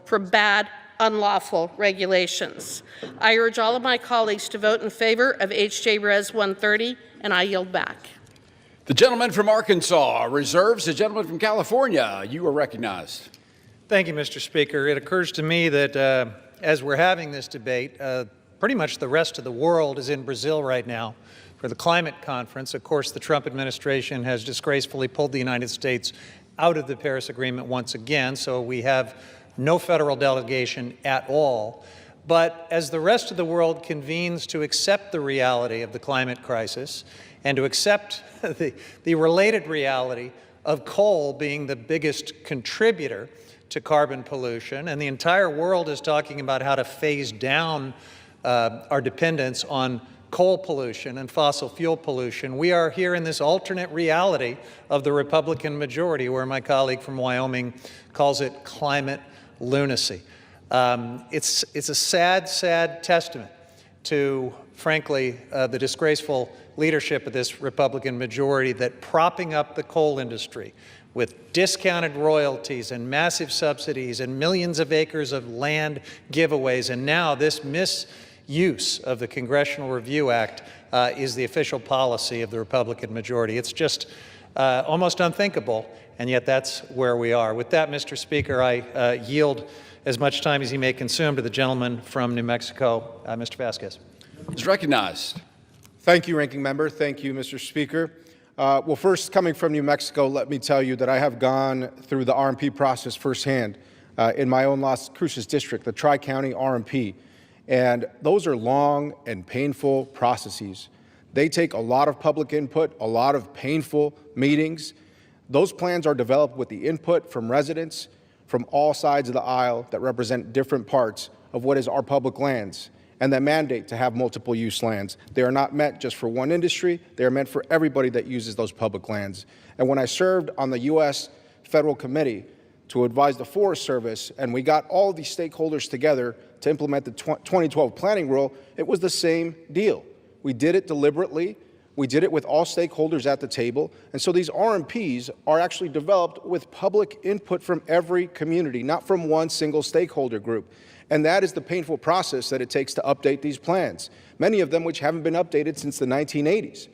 for bad, unlawful regulations. I urge all of my colleagues to vote in favor of HJRES 130, and I yield back. The gentleman from Arkansas reserves. The gentleman from California, you are recognized. Thank you, Mr. Speaker. It occurs to me that as we're having this debate, pretty much the rest of the world is in Brazil right now for the climate conference. Of course, the Trump administration has disgracefully pulled the United States out of the Paris Agreement once again, so we have no federal delegation at all. But as the rest of the world convenes to accept the reality of the climate crisis and to accept the related reality of coal being the biggest contributor to carbon pollution, and the entire world is talking about how to phase down our dependence on coal pollution and fossil fuel pollution, we are here in this alternate reality of the Republican majority, where my colleague from Wyoming calls it climate lunacy. It's a sad, sad testament to, frankly, the disgraceful leadership of this Republican majority that propping up the coal industry with discounted royalties and massive subsidies and millions of acres of land giveaways, and now this misuse of the Congressional Review Act is the official policy of the Republican majority. It's just almost unthinkable, and yet that's where we are. With that, Mr. Speaker, I yield as much time as he may consume to the gentleman from New Mexico, Mr. Vasquez. Is recognized. Thank you, Ranking Member. Thank you, Mr. Speaker. Well, first, coming from New Mexico, let me tell you that I have gone through the RMP process firsthand in my own Las Cruces district, the Tri-County RMP. And those are long and painful processes. They take a lot of public input, a lot of painful meetings. Those plans are developed with the input from residents from all sides of the aisle that represent different parts of what is our public lands and that mandate to have multiple use lands. They are not meant just for one industry. They are meant for everybody that uses those public lands. And when I served on the U.S. Federal Committee to advise the Forest Service, and we got all these stakeholders together to implement the 2012 planning rule, it was the same deal. We did it deliberately. We did it with all stakeholders at the table. And so these RMPs are actually developed with public input from every community, not from one single stakeholder group. And that is the painful process that it takes to update these plans, many of them which haven't been updated since the 1980s.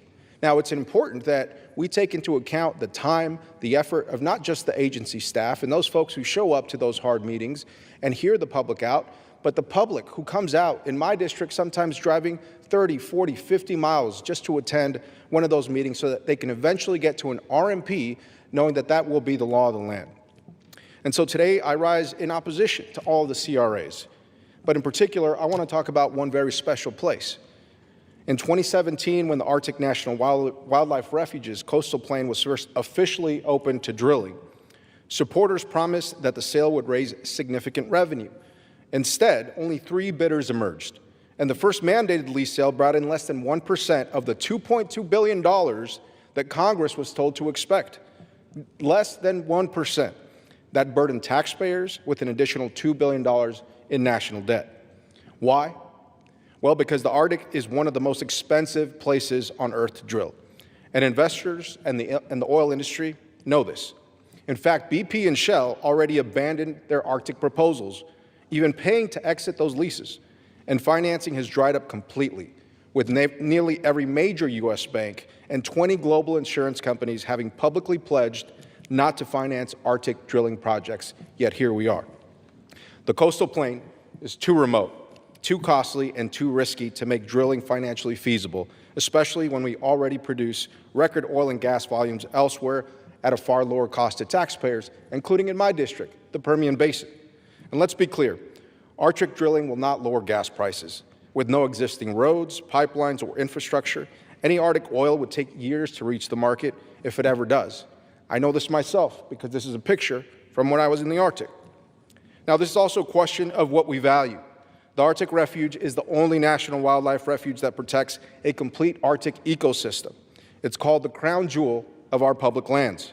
Now, it's important that we take into account the time, the effort of not just the agency staff and those folks who show up to those hard meetings and hear the public out, but the public who comes out in my district, sometimes driving 30, 40, 50 miles just to attend one of those meetings so that they can eventually get to an RMP knowing that that will be the law of the land. And so today I rise in opposition to all the CRAs. But in particular, I want to talk about one very special place. In 2017, when the Arctic National Wildlife Refuge's coastal plain was first officially opened to drilling, supporters promised that the sale would raise significant revenue. Instead, only 3 bidders emerged. And the first mandated lease sale brought in less than 1% of the $2.2 billion that Congress was told to expect. Less than 1%. That burdened taxpayers with an additional $2 billion in national debt. Why? Well, because the Arctic is one of the most expensive places on Earth to drill. And investors and the oil industry know this. In fact, BP and Shell already abandoned their Arctic proposals, even paying to exit those leases. And financing has dried up completely, with nearly every major U.S. bank and 20 global insurance companies having publicly pledged not to finance Arctic drilling projects, yet here we are. The coastal plain is too remote, too costly, and too risky to make drilling financially feasible, especially when we already produce record oil and gas volumes elsewhere at a far lower cost to taxpayers, including in my district, the Permian Basin. And let's be clear, Arctic drilling will not lower gas prices. With no existing roads, pipelines, or infrastructure, any Arctic oil would take years to reach the market if it ever does. I know this myself because this is a picture from when I was in the Arctic. Now, this is also a question of what we value. The Arctic Refuge is the only national wildlife refuge that protects a complete Arctic ecosystem. It's called the crown jewel of our public lands,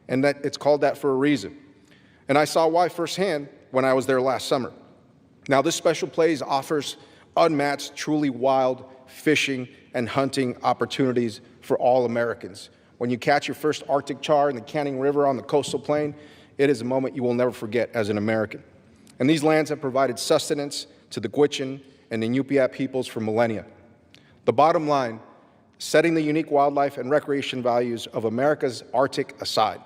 and that it's called that for a reason. And I saw why firsthand when I was there last summer. Now, this special place offers unmatched, truly wild fishing and hunting opportunities for all Americans. When you catch your first Arctic char in the Canning River on the coastal plain, it is a moment you will never forget as an American. And these lands have provided sustenance to the Gwich'in and the Iñupiat peoples for millennia. The bottom line, setting the unique wildlife and recreation values of America's Arctic aside,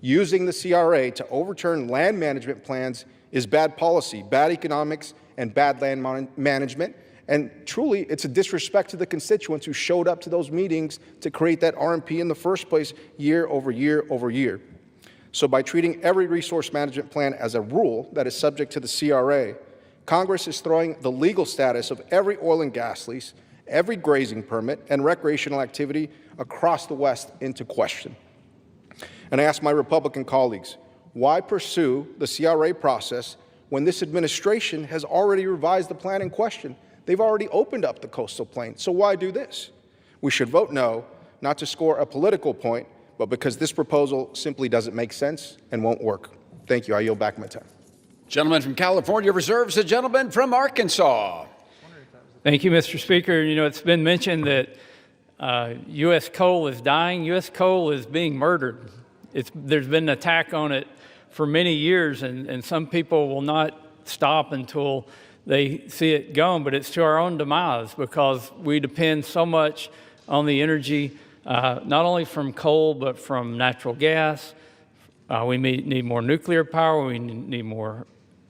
using the CRA to overturn land management plans is bad policy, bad economics, and bad land management. And truly, it's a disrespect to the constituents who showed up to those meetings to create that RMP in the first place year over year over year. So by treating every resource management plan as a rule that is subject to the CRA, Congress is throwing the legal status of every oil and gas lease, every grazing permit, and recreational activity across the West into question. And I ask my Republican colleagues, why pursue the CRA process when this administration has already revised the plan in question? They've already opened up the coastal plain, so why do this? We should vote no, not to score a political point, but because this proposal simply doesn't make sense and won't work. Thank you. I yield back my time. Gentleman from California reserves the gentleman from Arkansas. Thank you, Mr. Speaker. You know, it's been mentioned that U.S. coal is dying. U.S. coal is being murdered. There's been an attack on it for many years, and some people will not stop until they see it gone, but it's to our own demise because we depend so much on the energy, not only from coal, but from natural gas. We need more nuclear power. We need more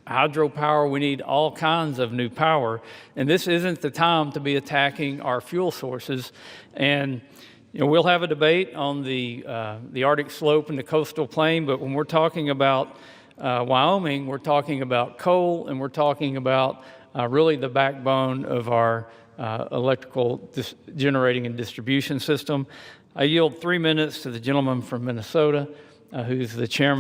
hydropower. We need all kinds of new power. And this isn't the time to be attacking our fuel sources. And you know, we'll have a debate on the Arctic slope and the coastal plain, but when we're talking about Wyoming, we're talking about coal, and we're talking about really the backbone of our electrical generating and distribution system. I yield 3 minutes to the gentleman from Minnesota, who's the chairman